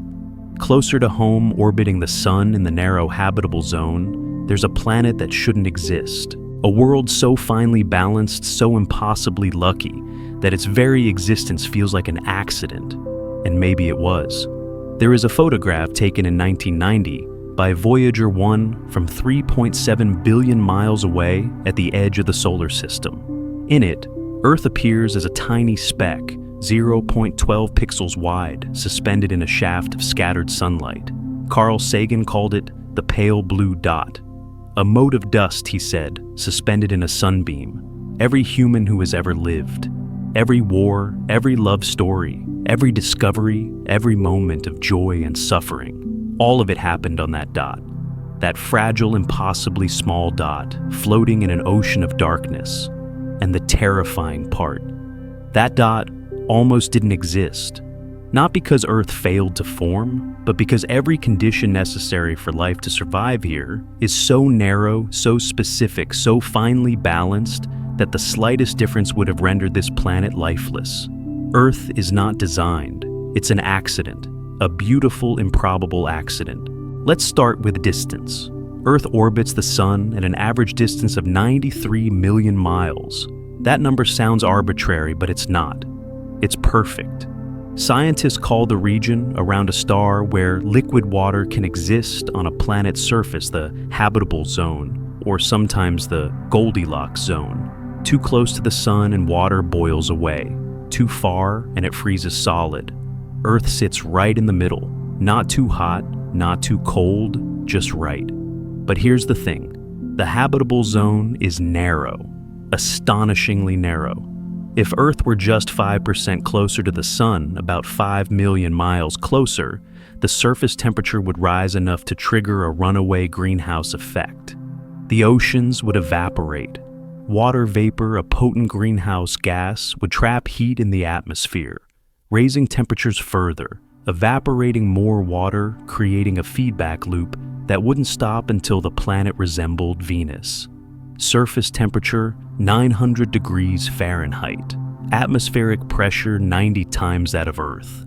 Closer to home, orbiting the sun in the narrow habitable zone, there's a planet that shouldn't exist. A world so finely balanced, so impossibly lucky, that its very existence feels like an accident. And maybe it was. There is a photograph taken in 1990 by Voyager 1 from 3.7 billion miles away at the edge of the solar system. In it, Earth appears as a tiny speck, 0.12 pixels wide, suspended in a shaft of scattered sunlight. Carl Sagan called it the pale blue dot. A mote of dust, he said, suspended in a sunbeam. Every human who has ever lived. Every war, every love story, every discovery, every moment of joy and suffering. All of it happened on that dot. That fragile, impossibly small dot, floating in an ocean of darkness. And the terrifying part, that dot almost didn't exist. Not because Earth failed to form, but because every condition necessary for life to survive here is so narrow, so specific, so finely balanced that the slightest difference would have rendered this planet lifeless. Earth is not designed. It's an accident, a beautiful, improbable accident. Let's start with distance. Earth orbits the Sun at an average distance of 93 million miles. That number sounds arbitrary, but it's not. It's perfect. Scientists call the region around a star where liquid water can exist on a planet's surface the habitable zone, or sometimes the Goldilocks zone. Too close to the Sun and water boils away. Too far and it freezes solid. Earth sits right in the middle. Not too hot, not too cold, just right. But here's the thing. The habitable zone is narrow. Astonishingly narrow. If Earth were just 5% closer to the Sun, about 5 million miles closer, the surface temperature would rise enough to trigger a runaway greenhouse effect. The oceans would evaporate. Water vapor, a potent greenhouse gas, would trap heat in the atmosphere, raising temperatures further, evaporating more water, creating a feedback loop that wouldn't stop until the planet resembled Venus. Surface temperature, 900 degrees Fahrenheit. Atmospheric pressure, 90 times that of Earth.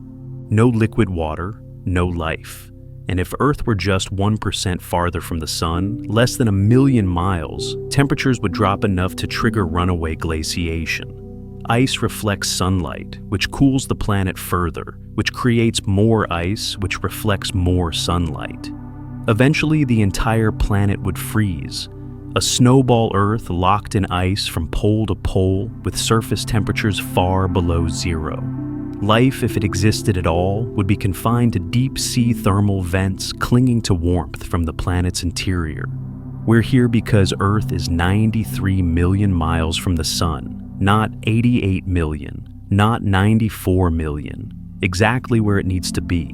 No liquid water, no life. And if Earth were just 1% farther from the Sun, less than 1 million miles, temperatures would drop enough to trigger runaway glaciation. Ice reflects sunlight, which cools the planet further, which creates more ice, which reflects more sunlight. Eventually, the entire planet would freeze. A snowball Earth locked in ice from pole to pole with surface temperatures far below zero. Life, if it existed at all, would be confined to deep-sea thermal vents clinging to warmth from the planet's interior. We're here because Earth is 93 million miles from the Sun, not 88 million, not 94 million, exactly where it needs to be.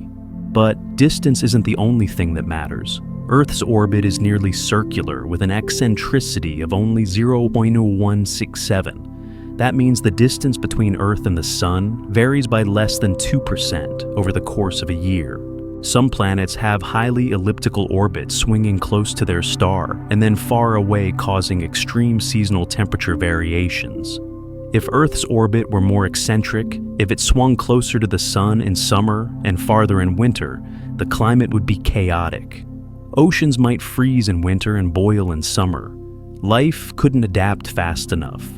But distance isn't the only thing that matters. Earth's orbit is nearly circular with an eccentricity of only 0.0167. That means the distance between Earth and the Sun varies by less than 2% over the course of a year. Some planets have highly elliptical orbits swinging close to their star and then far away, causing extreme seasonal temperature variations. If Earth's orbit were more eccentric, if it swung closer to the Sun in summer and farther in winter, the climate would be chaotic. Oceans might freeze in winter and boil in summer. Life couldn't adapt fast enough.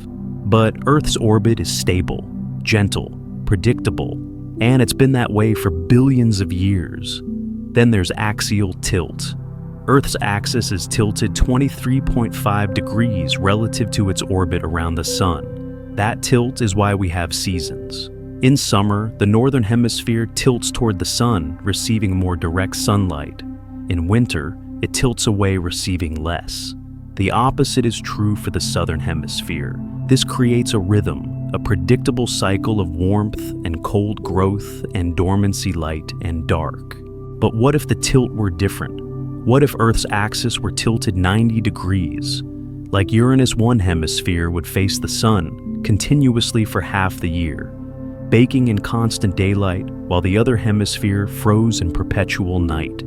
But Earth's orbit is stable, gentle, predictable, and it's been that way for billions of years. Then there's axial tilt. Earth's axis is tilted 23.5 degrees relative to its orbit around the Sun. That tilt is why we have seasons. In summer, the northern hemisphere tilts toward the Sun, receiving more direct sunlight. In winter, it tilts away, receiving less. The opposite is true for the southern hemisphere. This creates a rhythm, a predictable cycle of warmth and cold growth and dormancy, light and dark. But what if the tilt were different? What if Earth's axis were tilted 90 degrees? Like Uranus' one hemisphere would face the Sun continuously for half the year, baking in constant daylight while the other hemisphere froze in perpetual night.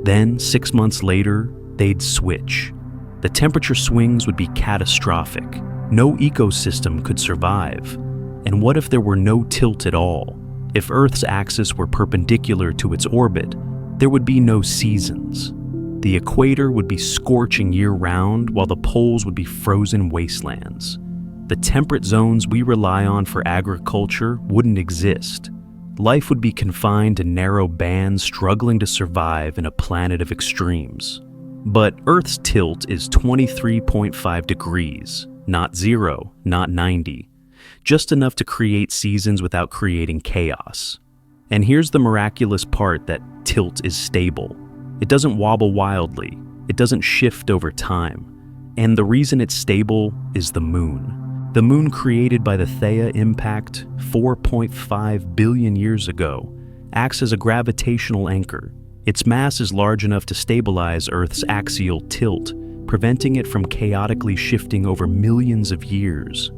Then, 6 months later, they'd switch. The temperature swings would be catastrophic. No ecosystem could survive. And what if there were no tilt at all? If Earth's axis were perpendicular to its orbit, there would be no seasons. The equator would be scorching year-round, while the poles would be frozen wastelands. The temperate zones we rely on for agriculture wouldn't exist. Life would be confined to narrow bands, struggling to survive in a planet of extremes. But Earth's tilt is 23.5 degrees, not 0, not 90, just enough to create seasons without creating chaos. And here's the miraculous part: that tilt is stable. It doesn't wobble wildly. It doesn't shift over time. And the reason it's stable is the moon. The moon, created by the Theia impact 4.5 billion years ago, acts as a gravitational anchor. Its mass is large enough to stabilize Earth's axial tilt, preventing it from chaotically shifting over millions of years.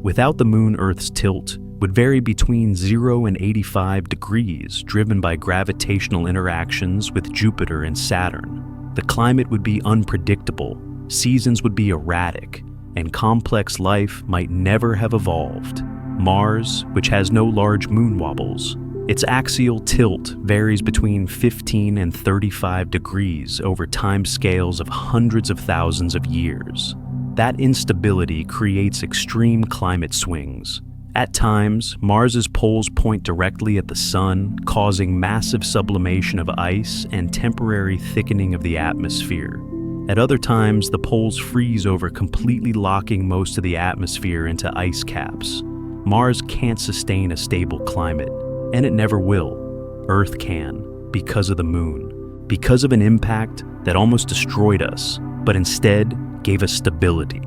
Without the moon, Earth's tilt would vary between 0 and 85 degrees, driven by gravitational interactions with Jupiter and Saturn. The climate would be unpredictable, seasons would be erratic, and complex life might never have evolved. Mars, which has no large moon wobbles, its axial tilt varies between 15 and 35 degrees over timescales of hundreds of thousands of years. That instability creates extreme climate swings. At times, Mars's poles point directly at the sun, causing massive sublimation of ice and temporary thickening of the atmosphere. At other times, the poles freeze over, completely locking most of the atmosphere into ice caps. Mars can't sustain a stable climate, and it never will. Earth can, because of the moon, because of an impact that almost destroyed us, but instead gave us stability.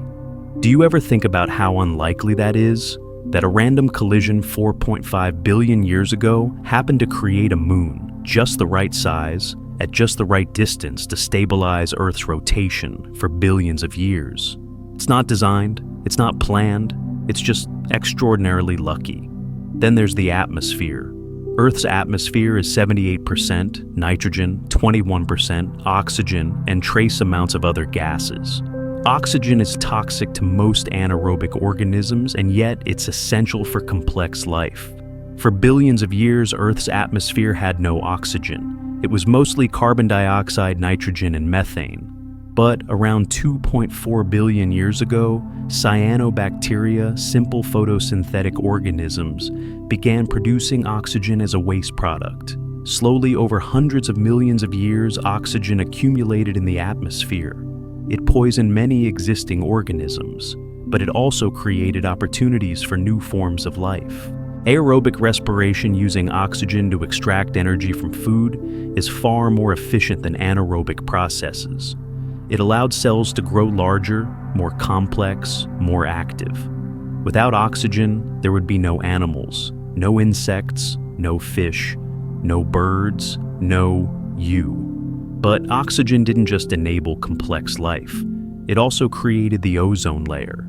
Do you ever think about how unlikely that is? That a random collision 4.5 billion years ago happened to create a moon, just the right size, at just the right distance to stabilize Earth's rotation for billions of years. It's not designed, it's not planned, it's just extraordinarily lucky. Then there's the atmosphere. Earth's atmosphere is 78% nitrogen, 21% oxygen, and trace amounts of other gases. Oxygen is toxic to most anaerobic organisms, and yet it's essential for complex life. For billions of years, Earth's atmosphere had no oxygen. It was mostly carbon dioxide, nitrogen, and methane. But around 2.4 billion years ago, cyanobacteria, simple photosynthetic organisms, began producing oxygen as a waste product. Slowly, over hundreds of millions of years, oxygen accumulated in the atmosphere. It poisoned many existing organisms, but it also created opportunities for new forms of life. Aerobic respiration using oxygen to extract energy from food is far more efficient than anaerobic processes. It allowed cells to grow larger, more complex, more active. Without oxygen, there would be no animals, no insects, no fish, no birds, no you. But oxygen didn't just enable complex life. It also created the ozone layer.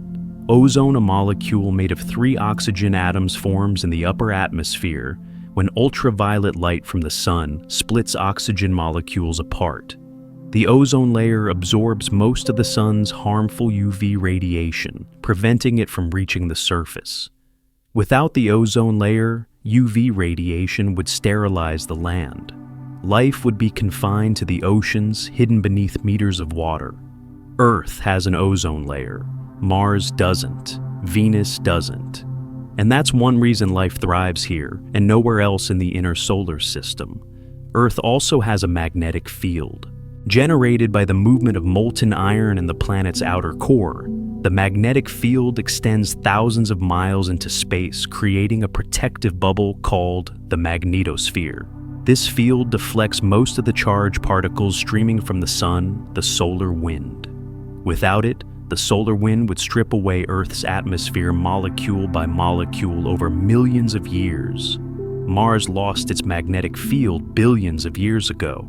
Ozone, a molecule made of 3 oxygen atoms, forms in the upper atmosphere when ultraviolet light from the sun splits oxygen molecules apart. The ozone layer absorbs most of the sun's harmful UV radiation, preventing it from reaching the surface. Without the ozone layer, UV radiation would sterilize the land. Life would be confined to the oceans, hidden beneath meters of water. Earth has an ozone layer. Mars doesn't. Venus doesn't. And that's one reason life thrives here and nowhere else in the inner solar system. Earth also has a magnetic field. Generated by the movement of molten iron in the planet's outer core, the magnetic field extends thousands of miles into space, creating a protective bubble called the magnetosphere. This field deflects most of the charged particles streaming from the sun, the solar wind. Without it, the solar wind would strip away Earth's atmosphere molecule by molecule over millions of years. Mars lost its magnetic field billions of years ago.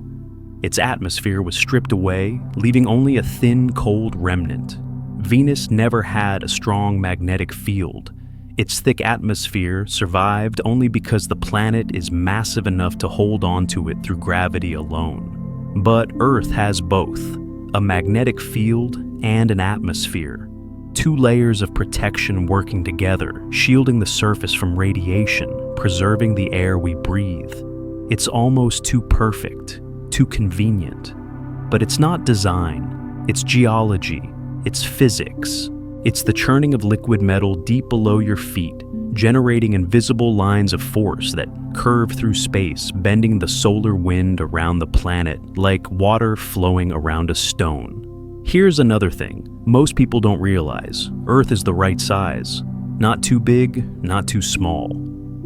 Its atmosphere was stripped away, leaving only a thin, cold remnant. Venus never had a strong magnetic field. Its thick atmosphere survived only because the planet is massive enough to hold on to it through gravity alone. But Earth has both, a magnetic field and an atmosphere. 2 layers of protection working together, shielding the surface from radiation, preserving the air we breathe. It's almost too perfect, too convenient. But it's not design, it's geology, it's physics. It's the churning of liquid metal deep below your feet, generating invisible lines of force that curve through space, bending the solar wind around the planet like water flowing around a stone. Here's another thing most people don't realize. Earth is the right size. Not too big, not too small.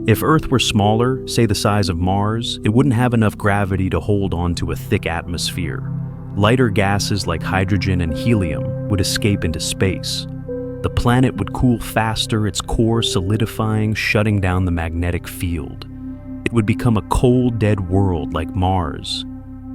If Earth were smaller, say the size of Mars, it wouldn't have enough gravity to hold on to a thick atmosphere. Lighter gases like hydrogen and helium would escape into space. The planet would cool faster, its core solidifying, shutting down the magnetic field. It would become a cold, dead world like Mars.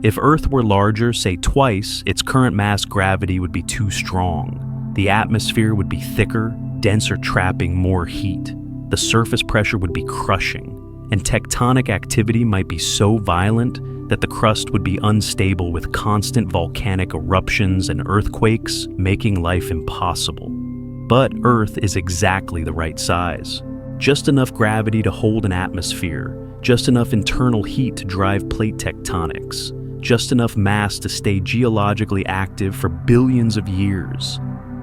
If Earth were larger, say twice, its current mass gravity would be too strong. The atmosphere would be thicker, denser, trapping more heat. The surface pressure would be crushing, and tectonic activity might be so violent that the crust would be unstable with constant volcanic eruptions and earthquakes, making life impossible. But Earth is exactly the right size. Just enough gravity to hold an atmosphere, just enough internal heat to drive plate tectonics, just enough mass to stay geologically active for billions of years.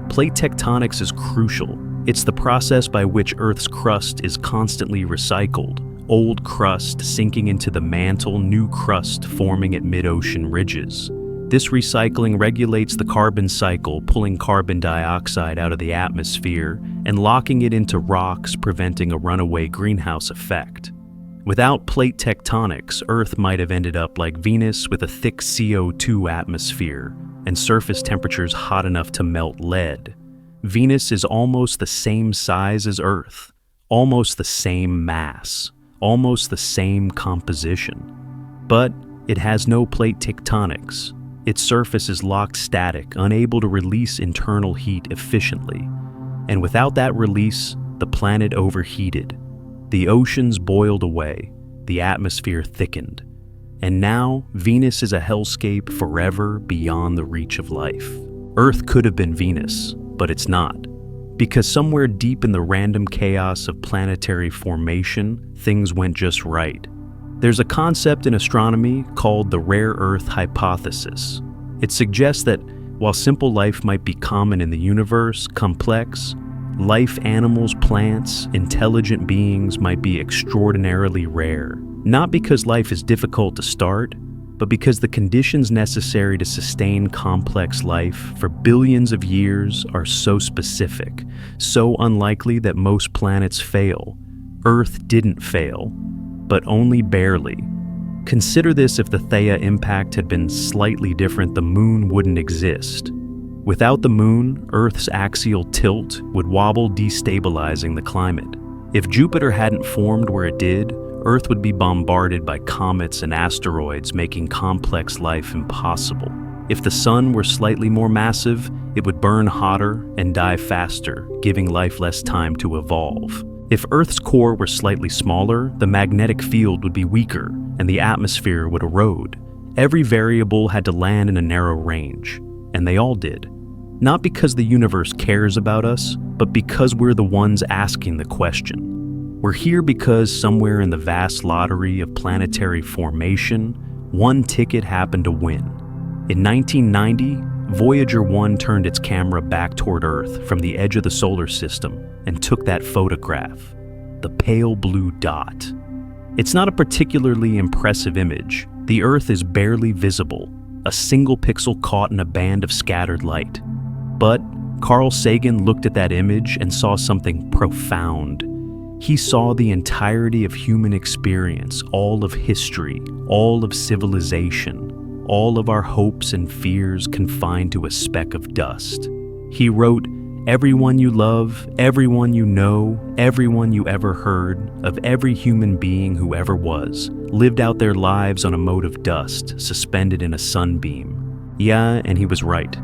Plate tectonics is crucial. It's the process by which Earth's crust is constantly recycled. Old crust sinking into the mantle, new crust forming at mid-ocean ridges. This recycling regulates the carbon cycle, pulling carbon dioxide out of the atmosphere and locking it into rocks, preventing a runaway greenhouse effect. Without plate tectonics, Earth might have ended up like Venus with a thick CO2 atmosphere and surface temperatures hot enough to melt lead. Venus is almost the same size as Earth, almost the same mass, almost the same composition. But it has no plate tectonics. Its surface is locked static, unable to release internal heat efficiently. And without that release, the planet overheated. The oceans boiled away, the atmosphere thickened. And now, Venus is a hellscape forever beyond the reach of life. Earth could have been Venus, but it's not. Because somewhere deep in the random chaos of planetary formation, things went just right. There's a concept in astronomy called the rare Earth hypothesis. It suggests that while simple life might be common in the universe, complex, life, animals, plants, intelligent beings might be extraordinarily rare. Not because life is difficult to start, but because the conditions necessary to sustain complex life for billions of years are so specific, so unlikely that most planets fail. Earth didn't fail, but only barely. Consider this: if the Theia impact had been slightly different, the moon wouldn't exist. Without the moon, Earth's axial tilt would wobble, destabilizing the climate. If Jupiter hadn't formed where it did, Earth would be bombarded by comets and asteroids, making complex life impossible. If the sun were slightly more massive, it would burn hotter and die faster, giving life less time to evolve. If Earth's core were slightly smaller, the magnetic field would be weaker and the atmosphere would erode. Every variable had to land in a narrow range, and they all did. Not because the universe cares about us, but because we're the ones asking the question. We're here because somewhere in the vast lottery of planetary formation, one ticket happened to win. In 1990, Voyager 1 turned its camera back toward Earth from the edge of the solar system and took that photograph, the pale blue dot. It's not a particularly impressive image. The Earth is barely visible, a single pixel caught in a band of scattered light. But Carl Sagan looked at that image and saw something profound. He saw the entirety of human experience, all of history, all of civilization, all of our hopes and fears confined to a speck of dust. He wrote, "Everyone you love, everyone you know, everyone you ever heard, of every human being who ever was, lived out their lives on a mote of dust, suspended in a sunbeam." Yeah, and he was right.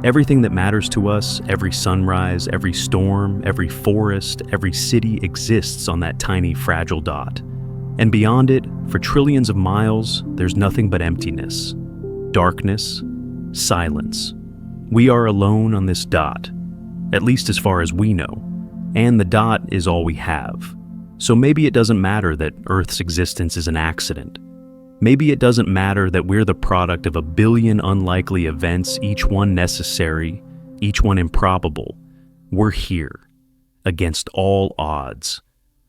Everything that matters to us, every sunrise, every storm, every forest, every city exists on that tiny, fragile dot. And beyond it, for trillions of miles, there's nothing but emptiness, darkness, silence. We are alone on this dot, at least as far as we know, and the dot is all we have. So maybe it doesn't matter that Earth's existence is an accident. Maybe it doesn't matter that we're the product of a billion unlikely events, each one necessary, each one improbable. We're here, against all odds,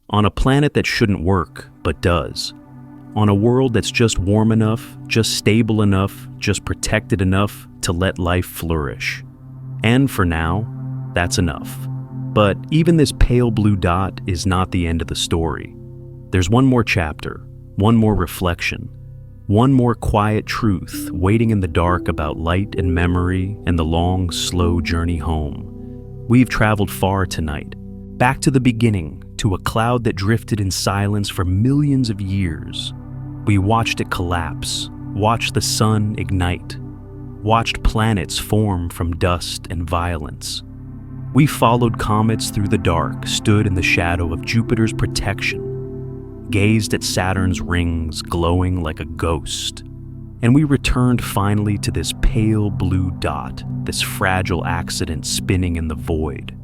on a planet that shouldn't work, but does. On a world that's just warm enough, just stable enough, just protected enough to let life flourish. And for now, that's enough. But even this pale blue dot is not the end of the story. There's one more chapter, one more reflection. One more quiet truth waiting in the dark about light and memory and the long, slow journey home. We've traveled far tonight, back to the beginning, to a cloud that drifted in silence for millions of years. We watched it collapse, watched the sun ignite, watched planets form from dust and violence. We followed comets through the dark, stood in the shadow of Jupiter's protection, gazed at Saturn's rings glowing like a ghost, and we returned finally to this pale blue dot, this fragile accident spinning in the void.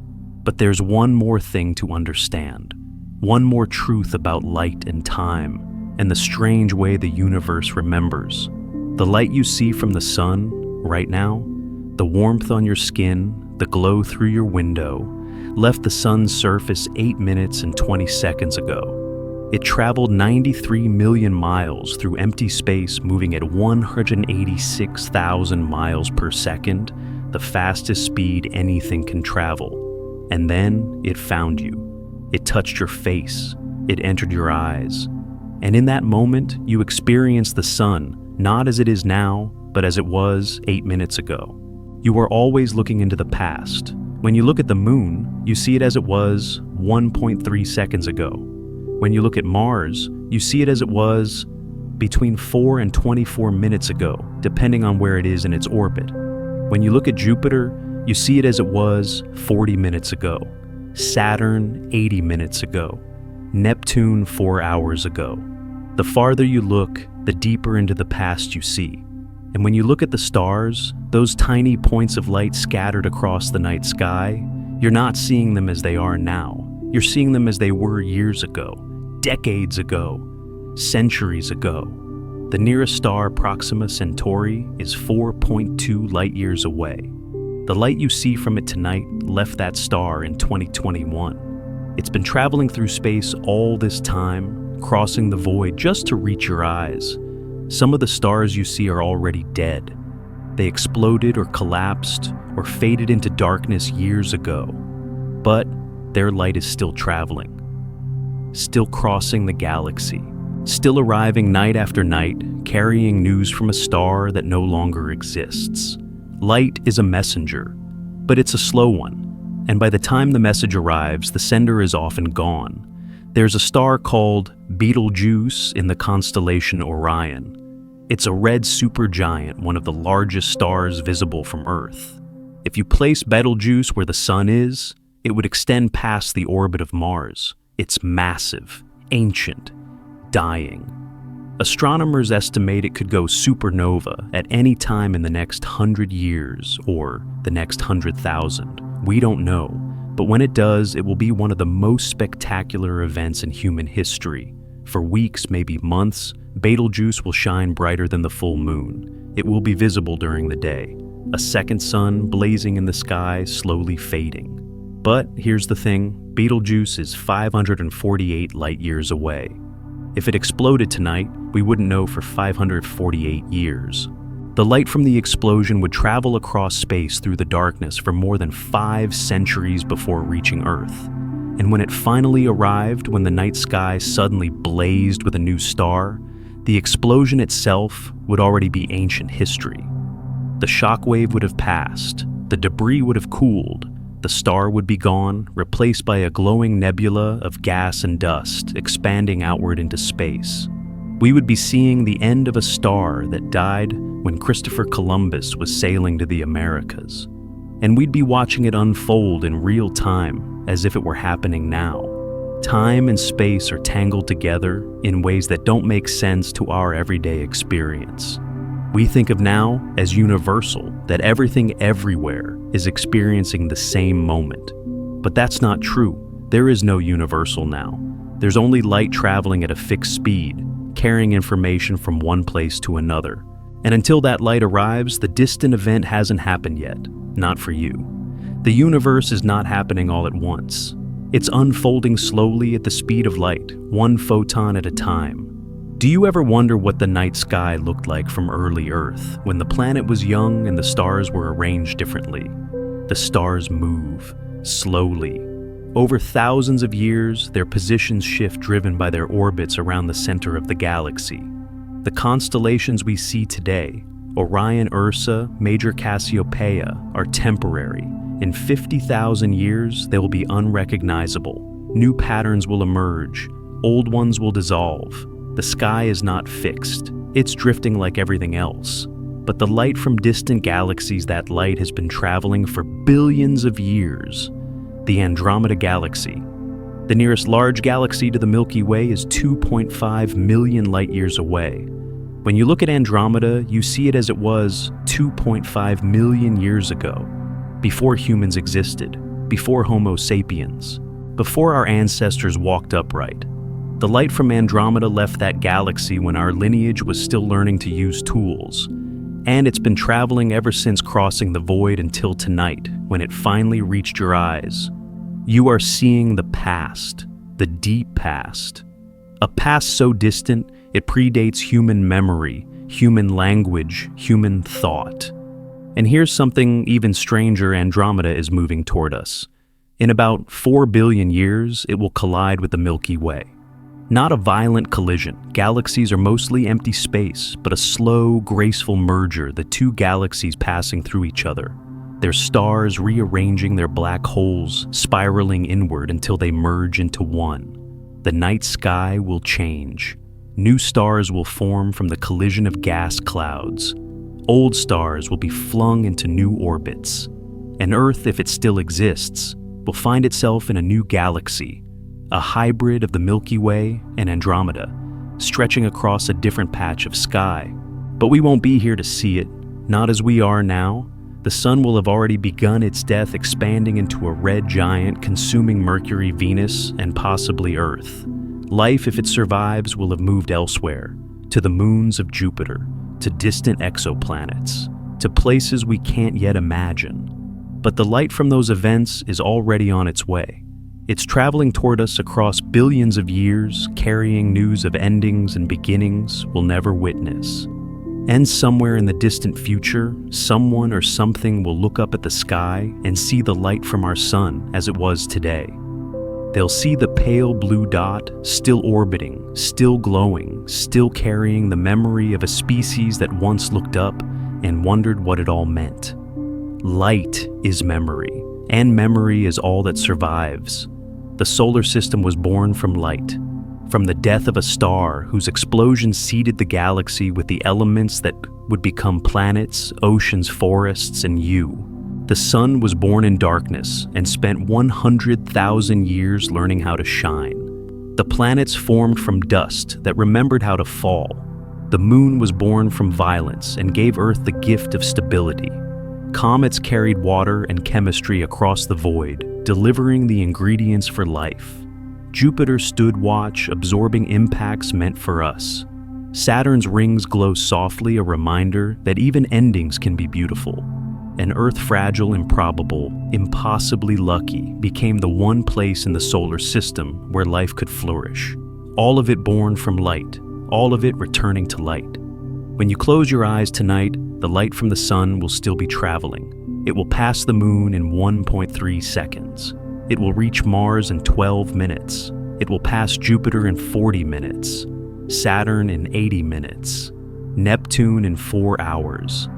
But there's one more thing to understand, one more truth about light and time, and the strange way the universe remembers. The light you see from the sun right now, the warmth on your skin, the glow through your window, left the sun's surface 8 minutes and 20 seconds ago. It traveled 93 million miles through empty space, moving at 186,000 miles per second, the fastest speed anything can travel. And then it found you. It touched your face. It entered your eyes. And in that moment, you experienced the sun, not as it is now, but as it was 8 minutes ago. You are always looking into the past. When you look at the moon, you see it as it was 1.3 seconds ago. When you look at Mars, you see it as it was between 4 and 24 minutes ago, depending on where it is in its orbit. When you look at Jupiter, you see it as it was 40 minutes ago, Saturn 80 minutes ago, Neptune 4 hours ago. The farther you look, the deeper into the past you see. And when you look at the stars, those tiny points of light scattered across the night sky, you're not seeing them as they are now. You're seeing them as they were years ago, decades ago, centuries ago. The nearest star, Proxima Centauri, is 4.2 light years away. The light you see from it tonight left that star in 2021. It's been traveling through space all this time, crossing the void just to reach your eyes. Some of the stars you see are already dead. They exploded or collapsed or faded into darkness years ago. But their light is still traveling, still crossing the galaxy, still arriving night after night, carrying news from a star that no longer exists. Light is a messenger, but it's a slow one. And by the time the message arrives, the sender is often gone. There's a star called Betelgeuse in the constellation Orion. It's a red supergiant, one of the largest stars visible from Earth. If you place Betelgeuse where the sun is, it would extend past the orbit of Mars. It's massive, ancient, dying. Astronomers estimate it could go supernova at any time in the next 100 years or the next 100,000. We don't know, but when it does, it will be one of the most spectacular events in human history. For weeks, maybe months, Betelgeuse will shine brighter than the full moon. It will be visible during the day, a second sun blazing in the sky, slowly fading. But here's the thing, Betelgeuse is 548 light years away. If it exploded tonight, we wouldn't know for 548 years. The light from the explosion would travel across space through the darkness for more than 5 centuries before reaching Earth. And when it finally arrived, when the night sky suddenly blazed with a new star, the explosion itself would already be ancient history. The shockwave would have passed, the debris would have cooled, the star would be gone, replaced by a glowing nebula of gas and dust expanding outward into space. We would be seeing the end of a star that died when Christopher Columbus was sailing to the Americas. And we'd be watching it unfold in real time, as if it were happening now. Time and space are tangled together in ways that don't make sense to our everyday experience. We think of now as universal, that everything everywhere is experiencing the same moment. But that's not true. There is no universal now. There's only light traveling at a fixed speed, carrying information from one place to another. And until that light arrives, the distant event hasn't happened yet. Not for you. The universe is not happening all at once. It's unfolding slowly at the speed of light, one photon at a time. Do you ever wonder what the night sky looked like from early Earth, when the planet was young and the stars were arranged differently? The stars move, slowly. Over thousands of years, their positions shift driven by their orbits around the center of the galaxy. The constellations we see today, Orion, Ursa, Major Cassiopeia, are temporary. In 50,000 years, they will be unrecognizable. New patterns will emerge. Old ones will dissolve. The sky is not fixed. It's drifting like everything else. But the light from distant galaxies, that light has been traveling for billions of years. The Andromeda Galaxy. The nearest large galaxy to the Milky Way is 2.5 million light-years away. When you look at Andromeda, you see it as it was 2.5 million years ago, before humans existed, before Homo sapiens, before our ancestors walked upright. The light from Andromeda left that galaxy when our lineage was still learning to use tools, and it's been traveling ever since crossing the void until tonight, when it finally reached your eyes. You are seeing the past, the deep past. A past so distant, it predates human memory, human language, human thought. And here's something even stranger: Andromeda is moving toward us. In about 4 billion years, it will collide with the Milky Way. Not a violent collision. Galaxies are mostly empty space, but a slow, graceful merger, the two galaxies passing through each other. Their stars rearranging their black holes, spiraling inward until they merge into one. The night sky will change. New stars will form from the collision of gas clouds. Old stars will be flung into new orbits. And Earth, if it still exists, will find itself in a new galaxy, a hybrid of the Milky Way and Andromeda, stretching across a different patch of sky. But we won't be here to see it, not as we are now. The sun will have already begun its death, expanding into a red giant, consuming Mercury, Venus, and possibly Earth. Life, if it survives, will have moved elsewhere, to the moons of Jupiter, to distant exoplanets, to places we can't yet imagine. But the light from those events is already on its way. It's traveling toward us across billions of years, carrying news of endings and beginnings we'll never witness. And somewhere in the distant future, someone or something will look up at the sky and see the light from our sun as it was today. They'll see the pale blue dot, still orbiting, still glowing, still carrying the memory of a species that once looked up and wondered what it all meant. Light is memory, and memory is all that survives. The solar system was born from light, from the death of a star whose explosion seeded the galaxy with the elements that would become planets, oceans, forests, and you. The sun was born in darkness and spent 100,000 years learning how to shine. The planets formed from dust that remembered how to fall. The moon was born from violence and gave Earth the gift of stability. Comets carried water and chemistry across the void, delivering the ingredients for life. Jupiter stood watch, absorbing impacts meant for us. Saturn's rings glow softly, a reminder that even endings can be beautiful. And Earth, fragile, improbable, impossibly lucky, became the one place in the solar system where life could flourish. All of it born from light, all of it returning to light. When you close your eyes tonight, the light from the sun will still be traveling. It will pass the moon in 1.3 seconds. It will reach Mars in 12 minutes. It will pass Jupiter in 40 minutes. Saturn in 80 minutes. Neptune in 4 hours.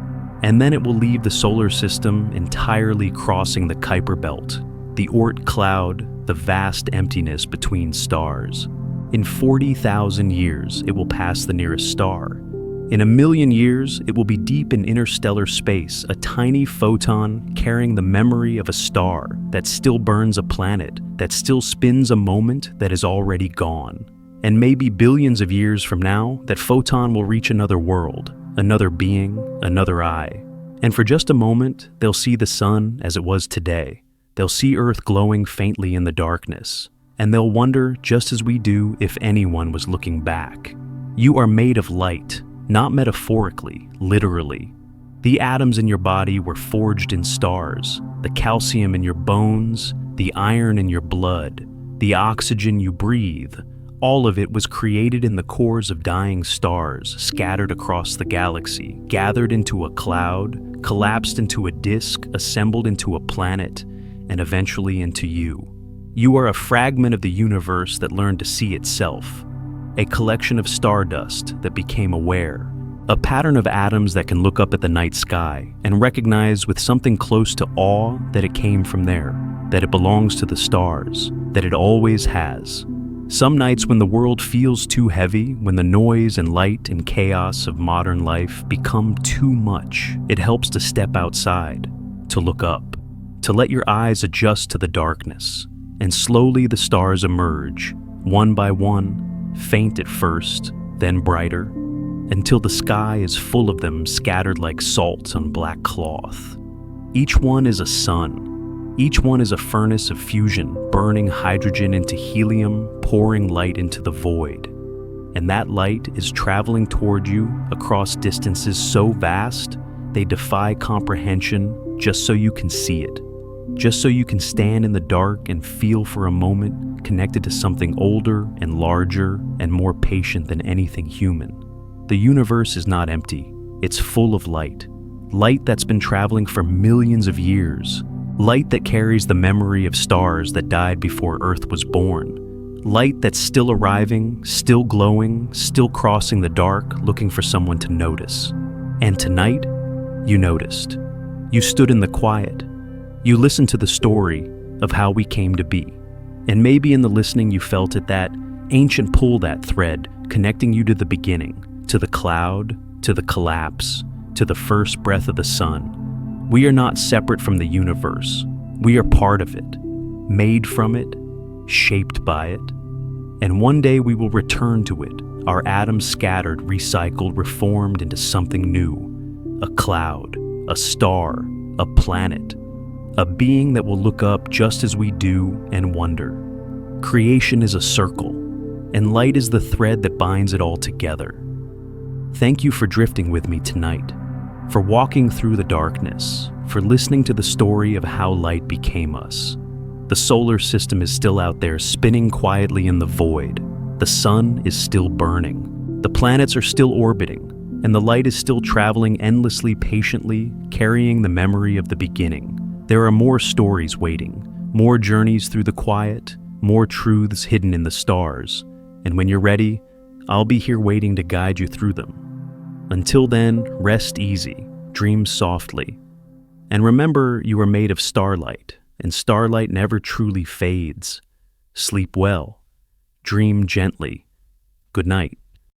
And then it will leave the solar system entirely, crossing the Kuiper Belt, the Oort cloud, the vast emptiness between stars. In 40,000 years, it will pass the nearest star. In 1,000,000 years, it will be deep in interstellar space, a tiny photon carrying the memory of a star that still burns a planet, that still spins a moment that is already gone. And maybe billions of years from now, that photon will reach another world, another being, another eye. And for just a moment, they'll see the sun as it was today. They'll see Earth glowing faintly in the darkness. And they'll wonder, just as we do, if anyone was looking back. You are made of light. Not metaphorically, literally. The atoms in your body were forged in stars, the calcium in your bones, the iron in your blood, the oxygen you breathe. All of it was created in the cores of dying stars, scattered across the galaxy, gathered into a cloud, collapsed into a disk, assembled into a planet, and eventually into you. You are a fragment of the universe that learned to see itself. a collection of stardust that became aware, a pattern of atoms that can look up at the night sky and recognize with something close to awe that it came from there, that it belongs to the stars, that it always has. Some nights when the world feels too heavy, when the noise and light and chaos of modern life become too much, it helps to step outside, to look up, to let your eyes adjust to the darkness, and slowly the stars emerge, one by one, faint at first, then brighter, until the sky is full of them scattered like salt on black cloth. Each one is a sun. Each one is a furnace of fusion, burning hydrogen into helium, pouring light into the void. And that light is traveling toward you across distances so vast, they defy comprehension just so you can see it. Just so you can stand in the dark and feel for a moment connected to something older and larger and more patient than anything human. The universe is not empty. It's full of light. Light that's been traveling for millions of years. Light that carries the memory of stars that died before Earth was born. Light that's still arriving, still glowing, still crossing the dark, looking for someone to notice. And tonight, you noticed. You stood in the quiet. You listened to the story of how we came to be. And maybe in the listening you felt it, that ancient pull, that thread, connecting you to the beginning, to the cloud, to the collapse, to the first breath of the sun. We are not separate from the universe. We are part of it, made from it, shaped by it. And one day we will return to it, our atoms scattered, recycled, reformed into something new. A cloud, a star, a planet, a being that will look up just as we do and wonder. Creation is a circle, and light is the thread that binds it all together. Thank you for drifting with me tonight, for walking through the darkness, for listening to the story of how light became us. The solar system is still out there spinning quietly in the void. The sun is still burning. The planets are still orbiting, and the light is still traveling endlessly, patiently, carrying the memory of the beginning. There are more stories waiting, more journeys through the quiet, more truths hidden in the stars. And when you're ready, I'll be here waiting to guide you through them. Until then, rest easy, dream softly. And remember, you are made of starlight, and starlight never truly fades. Sleep well. Dream gently. Good night.